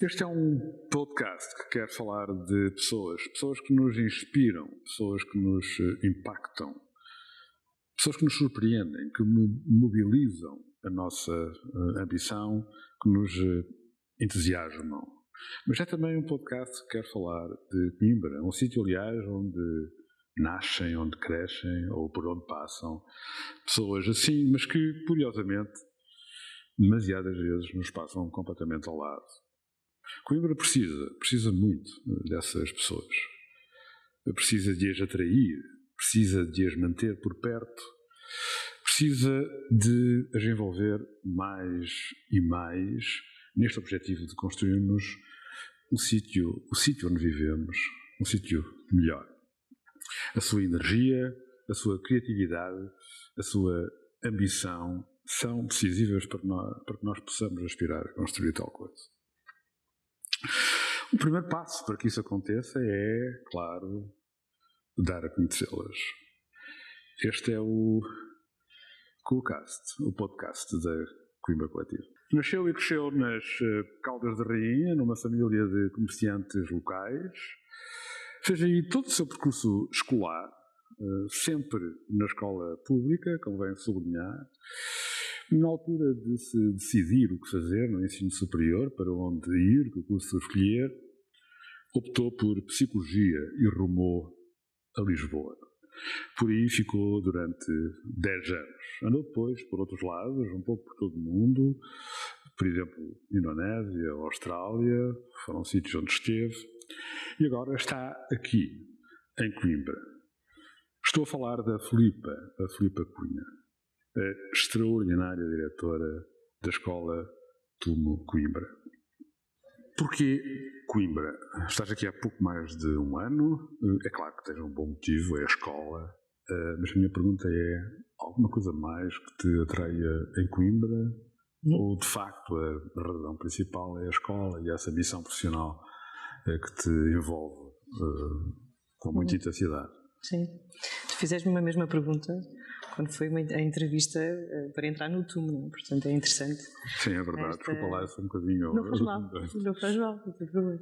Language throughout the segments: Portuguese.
Este é um podcast que quer falar de pessoas que nos inspiram, pessoas que nos impactam, pessoas que nos surpreendem, que mobilizam a nossa ambição, que nos entusiasmam. Mas é também um podcast que quer falar de Coimbra, um sítio, aliás, onde nascem, onde crescem ou por onde passam pessoas assim, mas que, curiosamente, demasiadas vezes nos passam completamente ao lado. Coimbra precisa muito dessas pessoas. Precisa de as atrair, precisa de as manter por perto, precisa de as envolver mais e mais neste objetivo de construirmos o sítio onde vivemos, um sítio melhor. A sua energia, a sua criatividade, a sua ambição são decisivas para que nós possamos aspirar a construir tal coisa. O primeiro passo para que isso aconteça é, claro, dar a conhecê-las. Este é o Coolcast, o podcast da Coimbra Coletivo. Nasceu e cresceu nas Caldas da Rainha, numa família de comerciantes locais. Fez aí todo o seu percurso escolar, sempre na escola pública, convém sublinhar. Na altura de se decidir o que fazer no ensino superior, para onde ir, que curso escolher, optou por Psicologia e rumou a Lisboa. Por aí ficou durante 10 anos. Andou depois por outros lados, um pouco por todo o mundo, por exemplo, Indonésia, Austrália, foram sítios onde esteve, e agora está aqui, em Coimbra. Estou a falar da Filipa Cunha, a extraordinária diretora da Escola Tumo Coimbra. Porquê Coimbra? Estás aqui há pouco mais de um ano, é claro que tens um bom motivo, é a escola, mas a minha pergunta é, alguma coisa mais que te atraia em Coimbra? Ou de facto a razão principal é a escola e essa missão profissional que te envolve com muita intensidade? Sim. Tu fizeste-me a mesma pergunta quando foi a entrevista para entrar no túmulo, portanto é interessante. Sim, é verdade. Desculpa lá, eu sou um bocadinho... Não faz mal, não tem problema.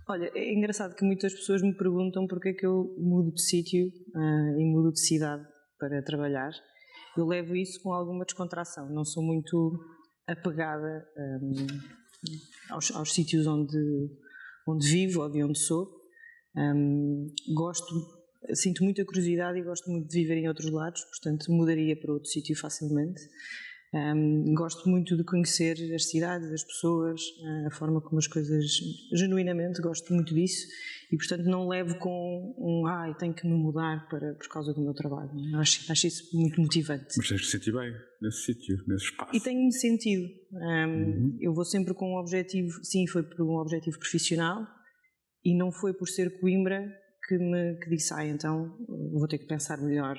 Olha, é engraçado que muitas pessoas me perguntam porque é que eu mudo de sítio e mudo de cidade para trabalhar. Eu levo isso com alguma descontração, não sou muito apegada aos sítios onde vivo ou de onde sou. Sinto muita curiosidade e gosto muito de viver em outros lados, portanto mudaria para outro sítio facilmente. Gosto muito de conhecer as cidades, as pessoas, a forma como as coisas, genuinamente gosto muito disso e portanto não levo com tenho que me mudar por causa do meu trabalho. Acho isso muito motivante. Mas tens de sentir bem nesse sítio, nesse espaço. E tenho-me sentido. Eu vou sempre com um objetivo, sim, foi por um objetivo profissional e não foi por ser Coimbra que disse, então vou ter que pensar melhor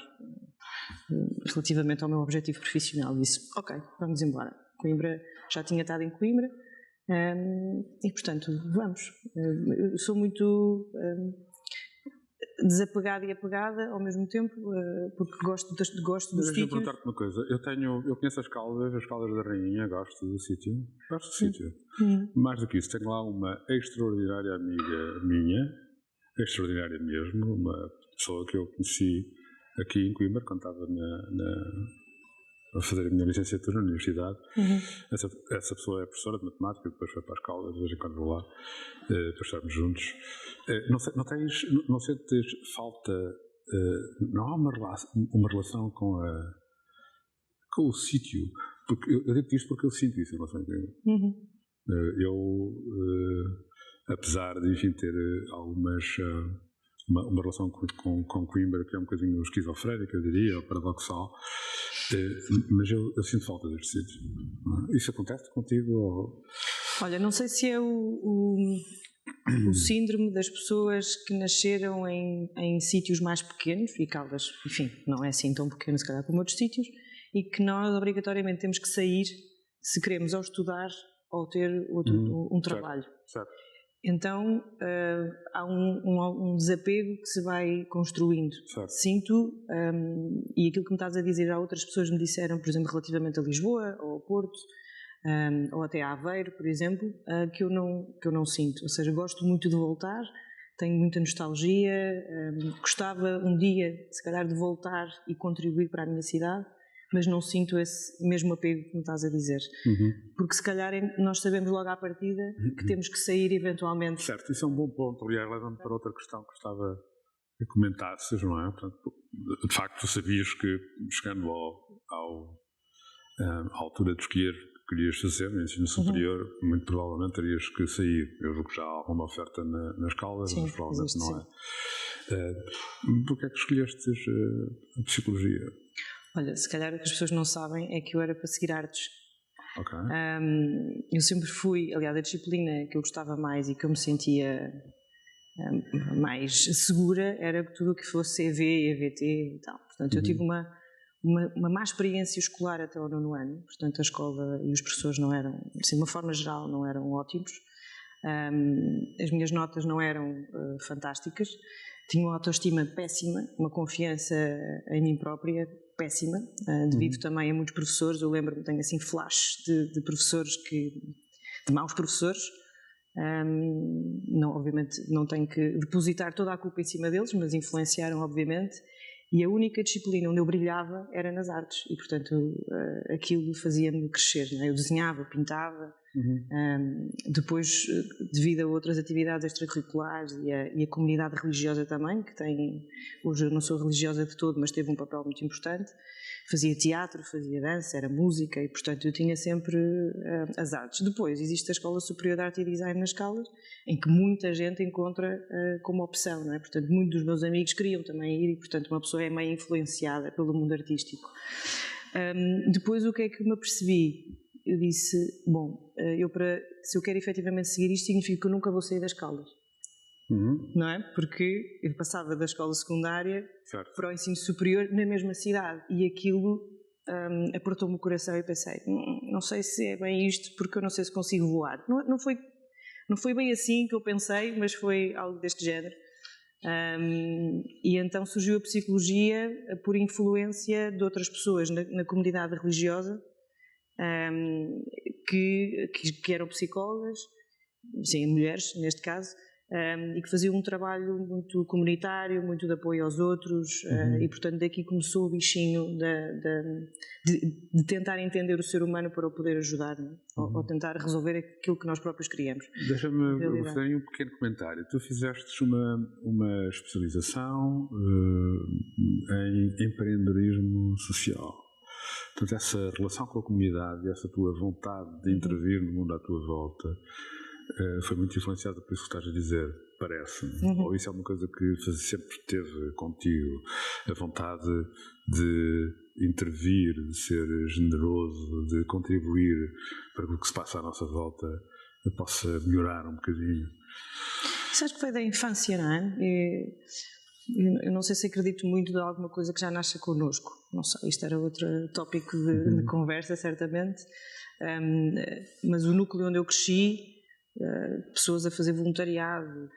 relativamente ao meu objetivo profissional. Disse, ok, vamos embora. Coimbra, já tinha estado em Coimbra e, portanto, vamos. Eu sou muito desapegada e apegada ao mesmo tempo, porque gosto dos sítios. Deixa-me perguntar-te uma coisa. Eu conheço as Caldas da Rainha, gosto do sítio. Mais do que isso, tenho lá uma extraordinária amiga minha, extraordinária mesmo, uma pessoa que eu conheci aqui em Coimbra, quando estava a fazer a minha licenciatura na universidade. Essa pessoa é professora de matemática, depois foi para a escola, de vez em quando vou lá, para estarmos juntos. Não sentes falta, não há uma relação com o sítio? Porque eu digo isto porque eu sinto isso em relação a Coimbra. Apesar de, enfim, ter uma relação com Coimbra que é um bocadinho esquizofrénica, eu diria, ou paradoxal, mas eu sinto falta deste sítio. Isso acontece contigo? Ou... Olha, não sei se é o síndrome das pessoas que nasceram em sítios mais pequenos, e Caldas, enfim, não é assim tão pequeno se calhar como outros sítios, e que nós obrigatoriamente temos que sair se queremos ou estudar ou ter um trabalho. Certo. Então há um desapego que se vai construindo. Certo. Sinto, e aquilo que me estás a dizer, já outras pessoas me disseram, por exemplo, relativamente a Lisboa ou ao Porto, ou até Aveiro, por exemplo, que eu não sinto. Ou seja, gosto muito de voltar, tenho muita nostalgia, gostava um dia, se calhar, de voltar e contribuir para a minha cidade, mas não sinto esse mesmo apego que me estás a dizer. Porque se calhar nós sabemos logo à partida que temos que sair eventualmente. Certo, isso é um bom ponto. Aliás, leva-me para outra questão que gostava que comentasses, não é? Portanto, de facto, tu sabias que, chegando à altura de escolher o que querias fazer no ensino superior, muito provavelmente terias que sair. Eu julgo que já há alguma oferta nas Caldas, mas provavelmente existe, não é. Porquê é que escolheste a psicologia? Olha, se calhar o que as pessoas não sabem é que eu era para seguir artes. Ok. Eu sempre fui, aliás, a disciplina que eu gostava mais e que eu me sentia mais segura era tudo o que fosse EV, EVT e tal. Portanto, eu tive uma má experiência escolar até ao 9º ano. Portanto, a escola e os professores não eram, assim, de uma forma geral, não eram ótimos. As minhas notas não eram fantásticas. Tinha uma autoestima péssima, uma confiança em mim própria péssima, devido também a muitos professores. Eu lembro-me, tenho assim flashes de professores de maus professores. Não, obviamente não tenho que depositar toda a culpa em cima deles, mas influenciaram, obviamente. E a única disciplina onde eu brilhava era nas artes e, portanto, aquilo fazia-me crescer, não é? Eu desenhava, pintava, depois, devido a outras atividades extracurriculares e a comunidade religiosa também, que tem, hoje eu não sou religiosa de todo, mas teve um papel muito importante, fazia teatro, fazia dança, era música e, portanto, eu tinha sempre as artes. Depois existe a Escola Superior de Arte e Design nas Caldas, em que muita gente encontra como opção, não é? Portanto, muitos dos meus amigos queriam também ir e, portanto, uma pessoa é meio influenciada pelo mundo artístico. Depois, o que é que me apercebi? Eu disse, bom, se eu quero efetivamente seguir isto, significa que eu nunca vou sair das Caldas. Não é? Porque eu passava da escola secundária para o ensino superior na mesma cidade e aquilo apertou-me o coração e pensei, não sei se é bem isto porque eu não sei se consigo voar. Não foi bem assim que eu pensei, mas foi algo deste género. E então surgiu a psicologia por influência de outras pessoas na comunidade religiosa que eram psicólogas, sim, mulheres neste caso, e que faziam um trabalho muito comunitário, muito de apoio aos outros, e portanto daqui começou o bichinho de tentar entender o ser humano para o poder ajudar, não é? Ou tentar resolver aquilo que nós próprios criamos. Deixa-me fazer um pequeno comentário. Tu fizeste uma especialização em empreendedorismo social. Portanto, essa relação com a comunidade, essa tua vontade de intervir no mundo à tua volta, foi muito influenciada por isso que estás a dizer, parece-me. Ou isso é uma coisa que sempre teve contigo, a vontade de intervir, de ser generoso, de contribuir para que o que se passa à nossa volta possa melhorar um bocadinho. Isso acho que foi da infância, não é? Eu não sei se acredito muito de alguma coisa que já nasce connosco. Não sei, isto era outro tópico de conversa, certamente. Mas o núcleo onde eu cresci, pessoas a fazer voluntariado,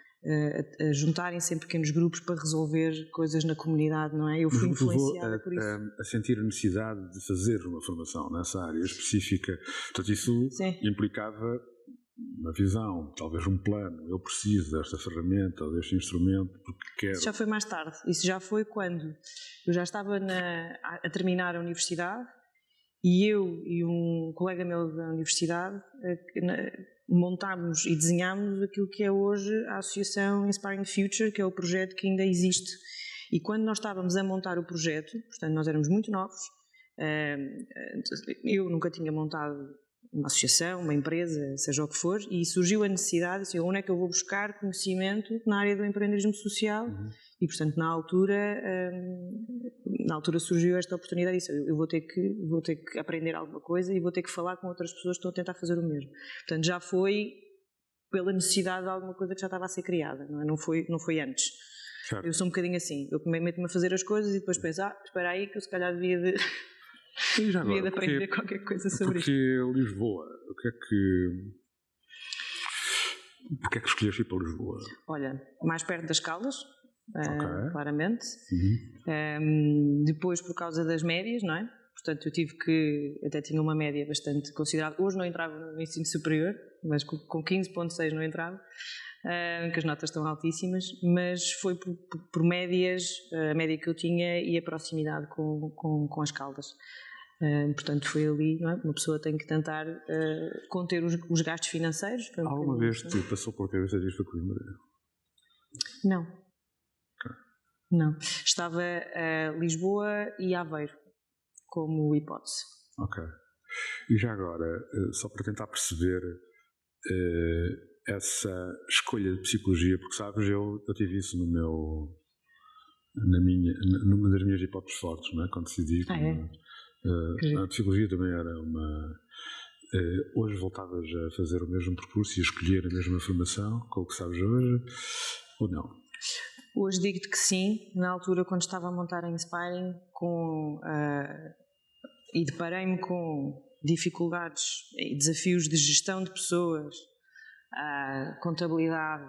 a juntarem-se em pequenos grupos para resolver coisas na comunidade, não é? Eu fui influenciada por isso. A sentir a necessidade de fazer uma formação nessa área específica. Portanto, isso implicava uma visão, talvez um plano. Eu preciso desta ferramenta ou deste instrumento porque quero. Isso já foi mais tarde. Isso já foi quando eu já estava a terminar a universidade e eu e um colega meu da universidade montámos e desenhámos aquilo que é hoje a Associação Inspiring Future, que é o projeto que ainda existe. E quando nós estávamos a montar o projeto, portanto nós éramos muito novos, eu nunca tinha montado uma associação, uma empresa, seja o que for, e surgiu a necessidade, assim, onde é que eu vou buscar conhecimento na área do empreendedorismo social, e portanto na altura surgiu esta oportunidade, disse, eu vou ter que aprender alguma coisa e vou ter que falar com outras pessoas que estão a tentar fazer o mesmo. Portanto já foi pela necessidade de alguma coisa que já estava a ser criada, não foi antes. Certo. Eu sou um bocadinho assim, eu meto-me a fazer as coisas e depois penso, espera aí que eu se calhar devia de aprender qualquer coisa sobre isto. Porque Lisboa, porque é que escolheste ir para Lisboa? Olha, mais perto das Caldas, claramente. Depois por causa das médias, não é? portanto eu até tinha uma média bastante considerável. Hoje não entrava no ensino superior, mas com 15,6 não entrava, que as notas estão altíssimas, mas foi por médias, a média que eu tinha e a proximidade com as Caldas. Portanto, foi ali, não é? Uma pessoa tem que tentar conter os gastos financeiros. Alguma vez te passou pela cabeça de ir para Coimbra? Não. Okay. Não. Estava Lisboa e Aveiro como hipótese. Ok. E já agora, só para tentar perceber essa escolha de psicologia, porque sabes, eu tive isso numa das minhas hipóteses fortes, não é? Quando decidi que a psicologia também era uma... hoje voltavas a fazer o mesmo percurso e a escolher a mesma formação, com o que sabes hoje, ou não? Hoje digo-te que sim. Na altura, quando estava a montar a Inspiring, e deparei-me com dificuldades e desafios de gestão de pessoas, contabilidade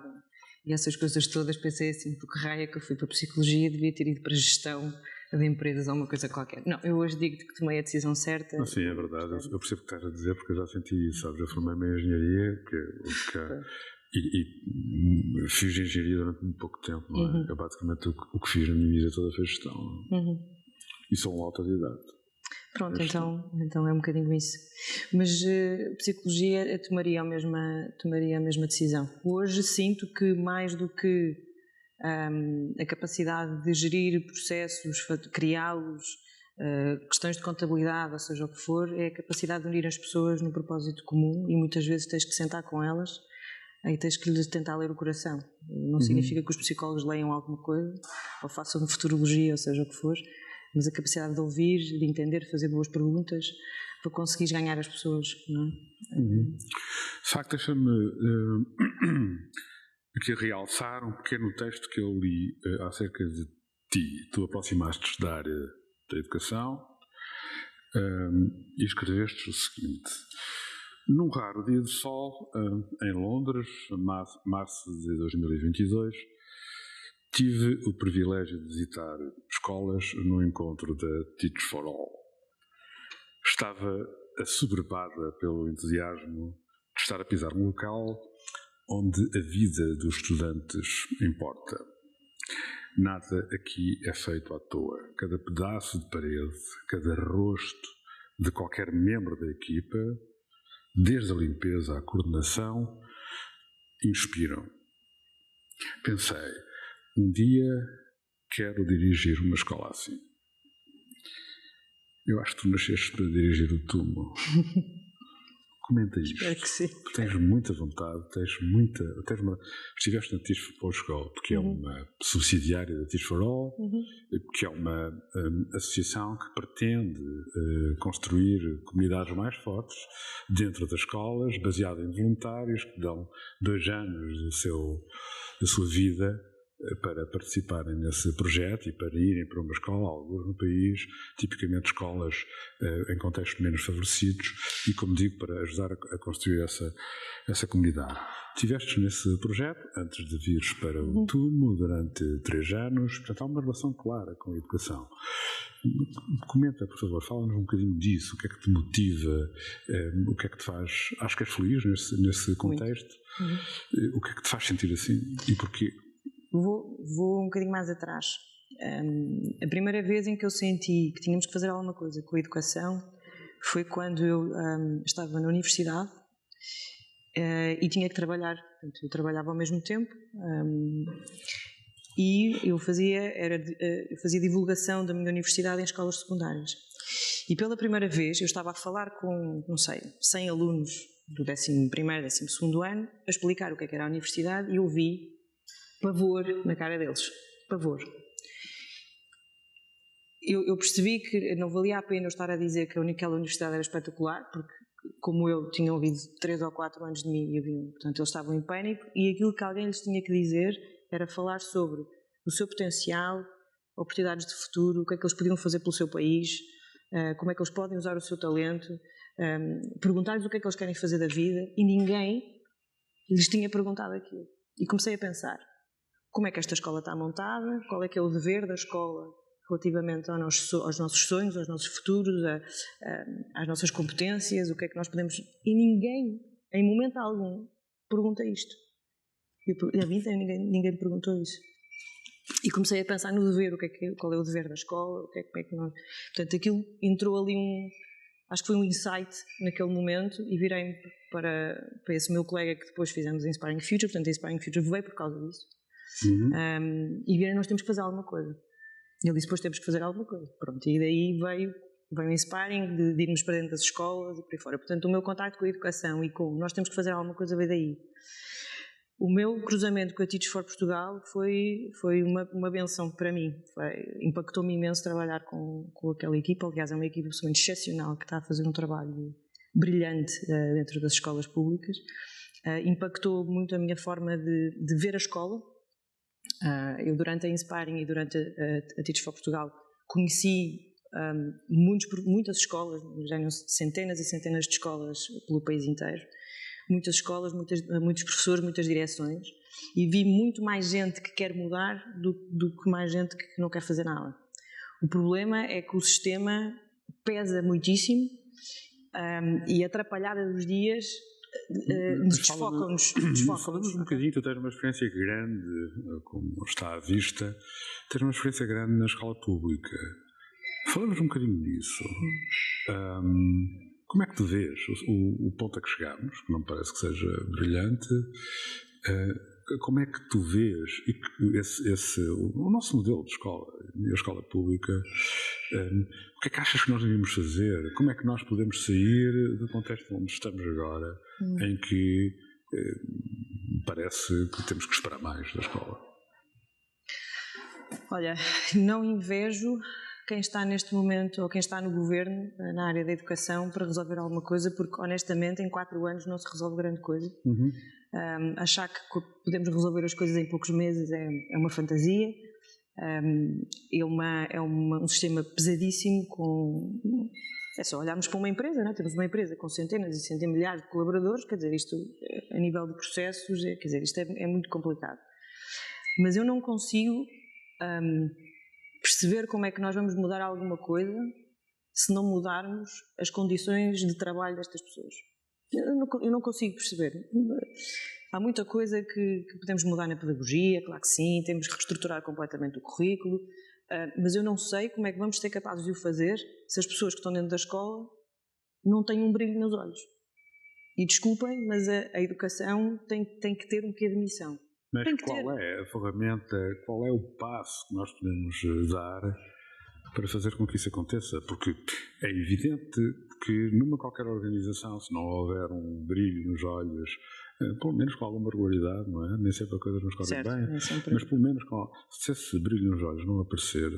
e essas coisas todas, pensei assim, por que raio é que eu fui para a psicologia, devia ter ido para a gestão de empresas ou uma coisa qualquer. Não, eu hoje digo-te que tomei a decisão certa. Sim, é verdade, eu percebo o que estás a dizer, porque eu já senti isso, sabes, eu formei-me em engenharia e fiz engenharia durante muito pouco tempo, não é? Basicamente o que fiz na minha vida toda foi gestão. E sou um autodidata. Pronto, então é um bocadinho isso. Mas psicologia tomaria a mesma decisão. Hoje sinto que mais do que a capacidade de gerir processos, criá-los, questões de contabilidade, ou seja o que for, é a capacidade de unir as pessoas num propósito comum, e muitas vezes tens que sentar com elas e tens que lhes tentar ler o coração. Não significa que os psicólogos leiam alguma coisa ou façam futurologia, ou seja o que for, mas a capacidade de ouvir, de entender, fazer boas perguntas para conseguires ganhar as pessoas, não é? De facto, deixa-me aqui realçar um pequeno texto que eu li acerca de ti. Tu aproximaste da área da educação e escreveste o seguinte: num raro dia de sol, em Londres, março de 2022, tive o privilégio de visitar escolas no encontro da Teach for All. Estava assoberbada pelo entusiasmo de estar a pisar um local onde a vida dos estudantes importa. Nada aqui é feito à toa. Cada pedaço de parede, cada rosto de qualquer membro da equipa, desde a limpeza à coordenação, inspiram. Pensei, um dia quero dirigir uma escola assim. Eu acho que tu nasceste para dirigir o TUMO. Comenta isto. Espero que sim. Tu tens muita vontade, estiveste na Teach for Portugal, que é uma subsidiária da Teach for All, que é uma associação que pretende construir comunidades mais fortes dentro das escolas, baseada em voluntários que dão 2 anos da sua vida para participarem nesse projeto e para irem para uma escola, alguns no país, tipicamente escolas em contextos menos favorecidos, e, como digo, para ajudar a construir essa comunidade. Estiveste nesse projeto antes de vires para o TUMO durante 3 anos, portanto há uma relação clara com a educação. Comenta, por favor, fala-nos um bocadinho disso, o que é que te motiva, o que é que te faz, acho que és feliz nesse contexto, o que é que te faz sentir assim e porquê? Vou um bocadinho mais atrás. A primeira vez em que eu senti que tínhamos que fazer alguma coisa com a educação foi quando eu estava na universidade e tinha que trabalhar. Portanto, eu trabalhava ao mesmo tempo e eu fazia divulgação da minha universidade em escolas secundárias. E pela primeira vez eu estava a falar com, 100 alunos do 11º, 12º ano, a explicar o que era a universidade, e eu vi pavor na cara deles. Pavor. Eu percebi que não valia a pena eu estar a dizer que aquela universidade era espetacular, porque, como eu, tinha ouvido 3 ou 4 anos de mim, portanto, eles estavam em pânico, e aquilo que alguém lhes tinha que dizer era falar sobre o seu potencial, oportunidades de futuro, o que é que eles podiam fazer pelo seu país, como é que eles podem usar o seu talento, perguntar-lhes o que é que eles querem fazer da vida, e ninguém lhes tinha perguntado aquilo. E comecei a pensar: como é que esta escola está montada, qual é que é o dever da escola relativamente aos nossos sonhos, aos nossos futuros, às nossas competências, o que é que nós podemos... E ninguém, em momento algum, pergunta isto. A mim ninguém me perguntou isso. E comecei a pensar no dever, qual é o dever da escola, como é que nós... Portanto, aquilo entrou ali acho que foi um insight naquele momento, e virei-me para esse meu colega que depois fizemos a Inspiring Future. Portanto, a Inspiring Future veio por causa disso. E virei, nós temos que fazer alguma coisa. E ele disse, depois temos que fazer alguma coisa. Pronto, e daí veio o Inspiring, de irmos para dentro das escolas e por aí fora. Portanto, o meu contacto com a educação e com nós temos que fazer alguma coisa veio daí. O meu cruzamento com a Teach for Portugal foi uma benção para mim. Impactou-me imenso trabalhar com aquela equipa. Aliás, é uma equipa absolutamente excepcional que está a fazer um trabalho brilhante dentro das escolas públicas. Impactou muito a minha forma de ver a escola. Eu, durante a Inspiring e durante a Teach for Portugal, conheci muitas escolas, já centenas e centenas de escolas pelo país inteiro. Muitas escolas, muitos professores, muitas direções, e vi muito mais gente que quer mudar do que mais gente que não quer fazer nada. O problema é que o sistema pesa muitíssimo e a atrapalhada dos dias desfoca-nos. Falamos um bocadinho, tu tens uma experiência grande, como está à vista, tens uma experiência grande na escola pública. Falamos um bocadinho disso. Como é que tu vês o ponto a que chegamos, que não me parece que seja brilhante, como é que tu vês o nosso modelo de escola, a escola pública, o que é que achas que nós devíamos fazer? Como é que nós podemos sair do contexto onde estamos agora, em que parece que temos que esperar mais da escola? Olha, não invejo quem está neste momento, ou quem está no governo, na área da educação, para resolver alguma coisa, porque honestamente em 4 anos não se resolve grande coisa. Achar que podemos resolver as coisas em poucos meses é uma fantasia. É um sistema pesadíssimo. É só olharmos para uma empresa, não é? Temos uma empresa com centenas e centenas, milhares de colaboradores, quer dizer, isto a nível de processos, quer dizer, isto é muito complicado. Mas eu não consigo perceber como é que nós vamos mudar alguma coisa se não mudarmos as condições de trabalho destas pessoas. Eu não consigo perceber. Há muita coisa que podemos mudar na pedagogia, claro que sim, temos que reestruturar completamente o currículo, mas eu não sei como é que vamos ser capazes de o fazer se as pessoas que estão dentro da escola não têm um brilho nos olhos. E desculpem, mas a educação tem que ter um quê de missão. Mas qual é a ferramenta, qual é o passo que nós podemos dar para fazer com que isso aconteça? Porque é evidente que numa qualquer organização, se não houver um brilho nos olhos, pelo menos com alguma regularidade, não é? Nem sempre a coisa nos corre bem, mas pelo menos se esse brilho nos olhos não aparecer,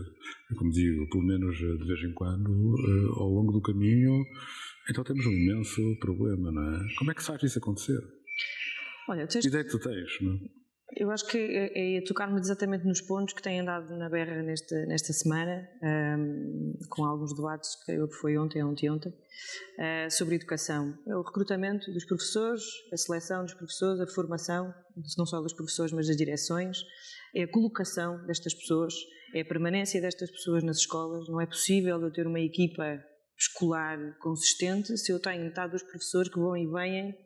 como digo, pelo menos de vez em quando, ao longo do caminho, então temos um imenso problema, não é? Como é que faz isso acontecer? Olha, que ideia que tu tens, não é? Eu acho que é tocar-me exatamente nos pontos que têm andado na berra nesta semana, com alguns debates, que foi ontem, sobre educação. É o recrutamento dos professores, a seleção dos professores, a formação, não só dos professores, mas das direções, é a colocação destas pessoas, é a permanência destas pessoas nas escolas. Não é possível eu ter uma equipa escolar consistente se eu tenho metade dos professores que vão e vêm.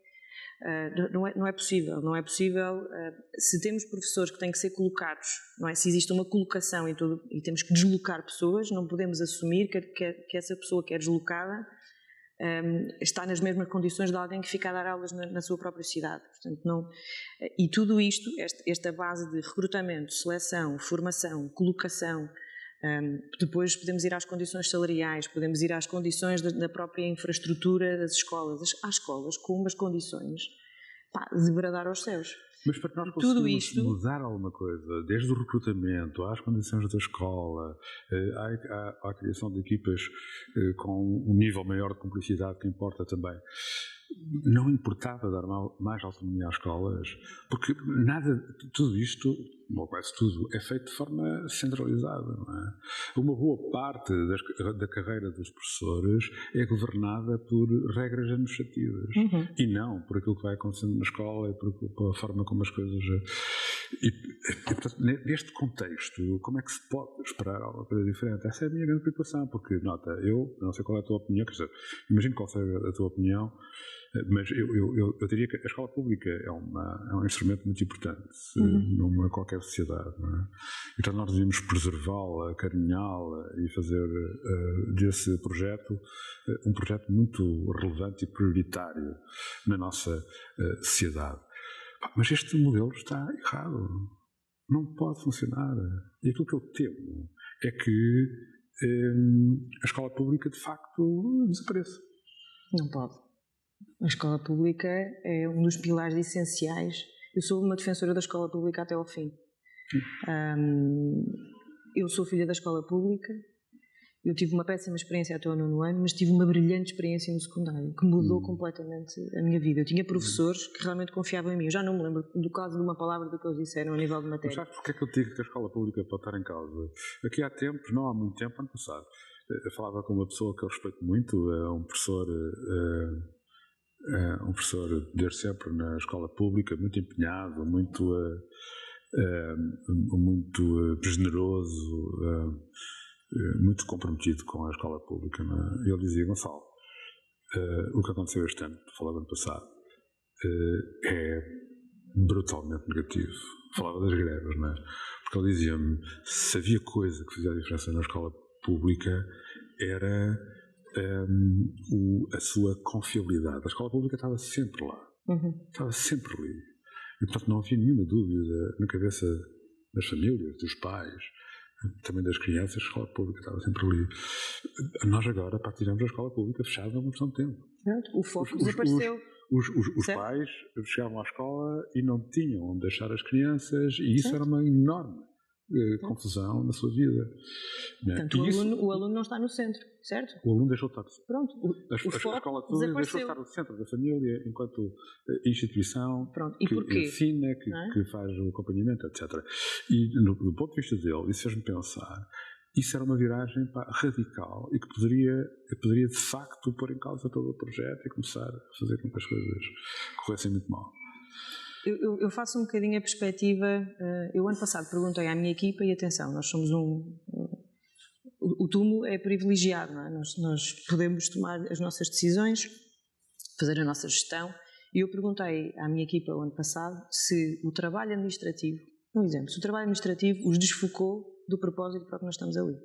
Não é possível se temos professores que têm que ser colocados, não é? Se existe uma colocação e temos que deslocar pessoas, não podemos assumir que essa pessoa que é deslocada está nas mesmas condições de alguém que fica a dar aulas na sua própria cidade. Portanto, e tudo isto, esta base de recrutamento, seleção, formação, colocação, depois podemos ir às condições salariais, podemos ir às condições da própria infraestrutura das escolas. Há escolas com umas condições de bradar aos céus. Mas para nós conseguirmos mudar alguma coisa, desde o recrutamento às condições da escola, à criação de equipas com um nível maior de cumplicidade que importa também, não importava dar mais autonomia às escolas, porque tudo isto, ou quase tudo, é feito de forma centralizada, não é? Uma boa parte da carreira dos professores é governada por regras administrativas e não por aquilo que vai acontecendo na escola e pela forma como as coisas... Portanto, neste contexto, como é que se pode esperar alguma coisa diferente? Essa é a minha grande preocupação, porque, nota, eu não sei qual é a tua opinião, quer dizer, imagino qual seja a tua opinião, mas eu diria que a escola pública é um instrumento muito importante numa qualquer sociedade, não é? Então nós devíamos preservá-la, carinhá-la e fazer desse projeto um projeto muito relevante e prioritário na nossa sociedade. Mas este modelo está errado. Não pode funcionar. E aquilo que eu temo é que a escola pública, de facto, desapareça. Não pode. A escola pública é um dos pilares essenciais. Eu sou uma defensora da escola pública até ao fim. Eu sou filha da escola pública. Eu tive uma péssima experiência até ao 9º ano, mas tive uma brilhante experiência no secundário, que mudou completamente a minha vida. Eu tinha professores que realmente confiavam em mim. Eu já não me lembro do caso de uma palavra do que eles disseram a nível de matéria. Mas sabes porque é que eu digo que a escola pública pode estar em causa? Aqui há tempos, não há muito tempo, ano passado, eu falava com uma pessoa que eu respeito muito, um professor desde sempre na escola pública, muito empenhado, muito generoso, muito comprometido com a escola pública. E ele dizia: Gonçalo, o que aconteceu este ano, falava ano passado, é brutalmente negativo. Falava das greves, não é? Porque ele dizia-me: se havia coisa que fazia a diferença na escola pública era a sua confiabilidade. A escola pública estava sempre lá. Estava sempre ali. E, portanto, não havia nenhuma dúvida na cabeça das famílias, dos pais, também das crianças. A escola pública estava sempre ali. Nós agora partilhamos a escola pública fechada há uma questão de tempo. O foco desapareceu. Os pais chegavam à escola e não tinham onde deixar as crianças, e isso era uma enorme confusão na sua vida. Portanto, o aluno não está no centro, certo? O aluno deixou de estar no centro. Pronto, a escola pública deixou de estar no centro da família enquanto instituição que ensina, que faz o acompanhamento, etc. E do ponto de vista dele, isso fez-me pensar, isso era uma viragem radical e que poderia de facto pôr em causa todo o projeto e começar a fazer com que as coisas corressem muito mal. Eu faço um bocadinho a perspectiva. Eu ano passado perguntei à minha equipa, e atenção, nós somos o TUMO é privilegiado, não é? Nós podemos tomar as nossas decisões, fazer a nossa gestão, e eu perguntei à minha equipa o ano passado se o trabalho administrativo, um exemplo, se o trabalho administrativo os desfocou do propósito para que nós estamos ali.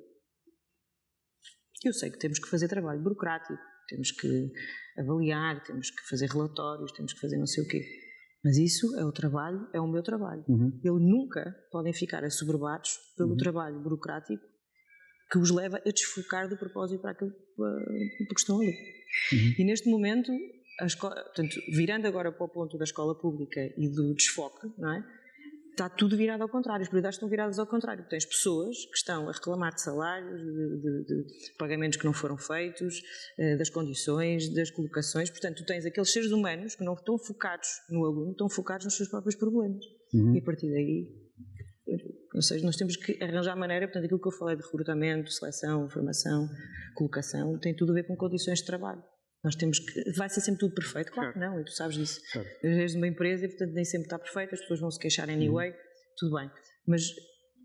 Eu sei que temos que fazer trabalho burocrático, temos que avaliar, temos que fazer relatórios, temos que fazer não sei o quê. Mas isso é o trabalho, é o meu trabalho. Eles nunca podem ficar assoberbados pelo trabalho burocrático que os leva a desfocar do propósito para aquilo que estão ali. E neste momento, portanto, virando agora para o ponto da escola pública e do desfoque, não é? Está tudo virado ao contrário, as prioridades estão viradas ao contrário. Tens pessoas que estão a reclamar de salários, de pagamentos que não foram feitos, das condições, das colocações. Portanto, tu tens aqueles seres humanos que não estão focados no aluno, estão focados nos seus próprios problemas. E a partir daí, ou seja, nós temos que arranjar maneira, portanto, aquilo que eu falei de recrutamento, seleção, formação, colocação, tem tudo a ver com condições de trabalho. Nós temos que... Vai ser sempre tudo perfeito? Claro que não, e tu sabes disso. És de uma empresa e, portanto, nem sempre está perfeito, as pessoas vão se queixar anyway, tudo bem. Mas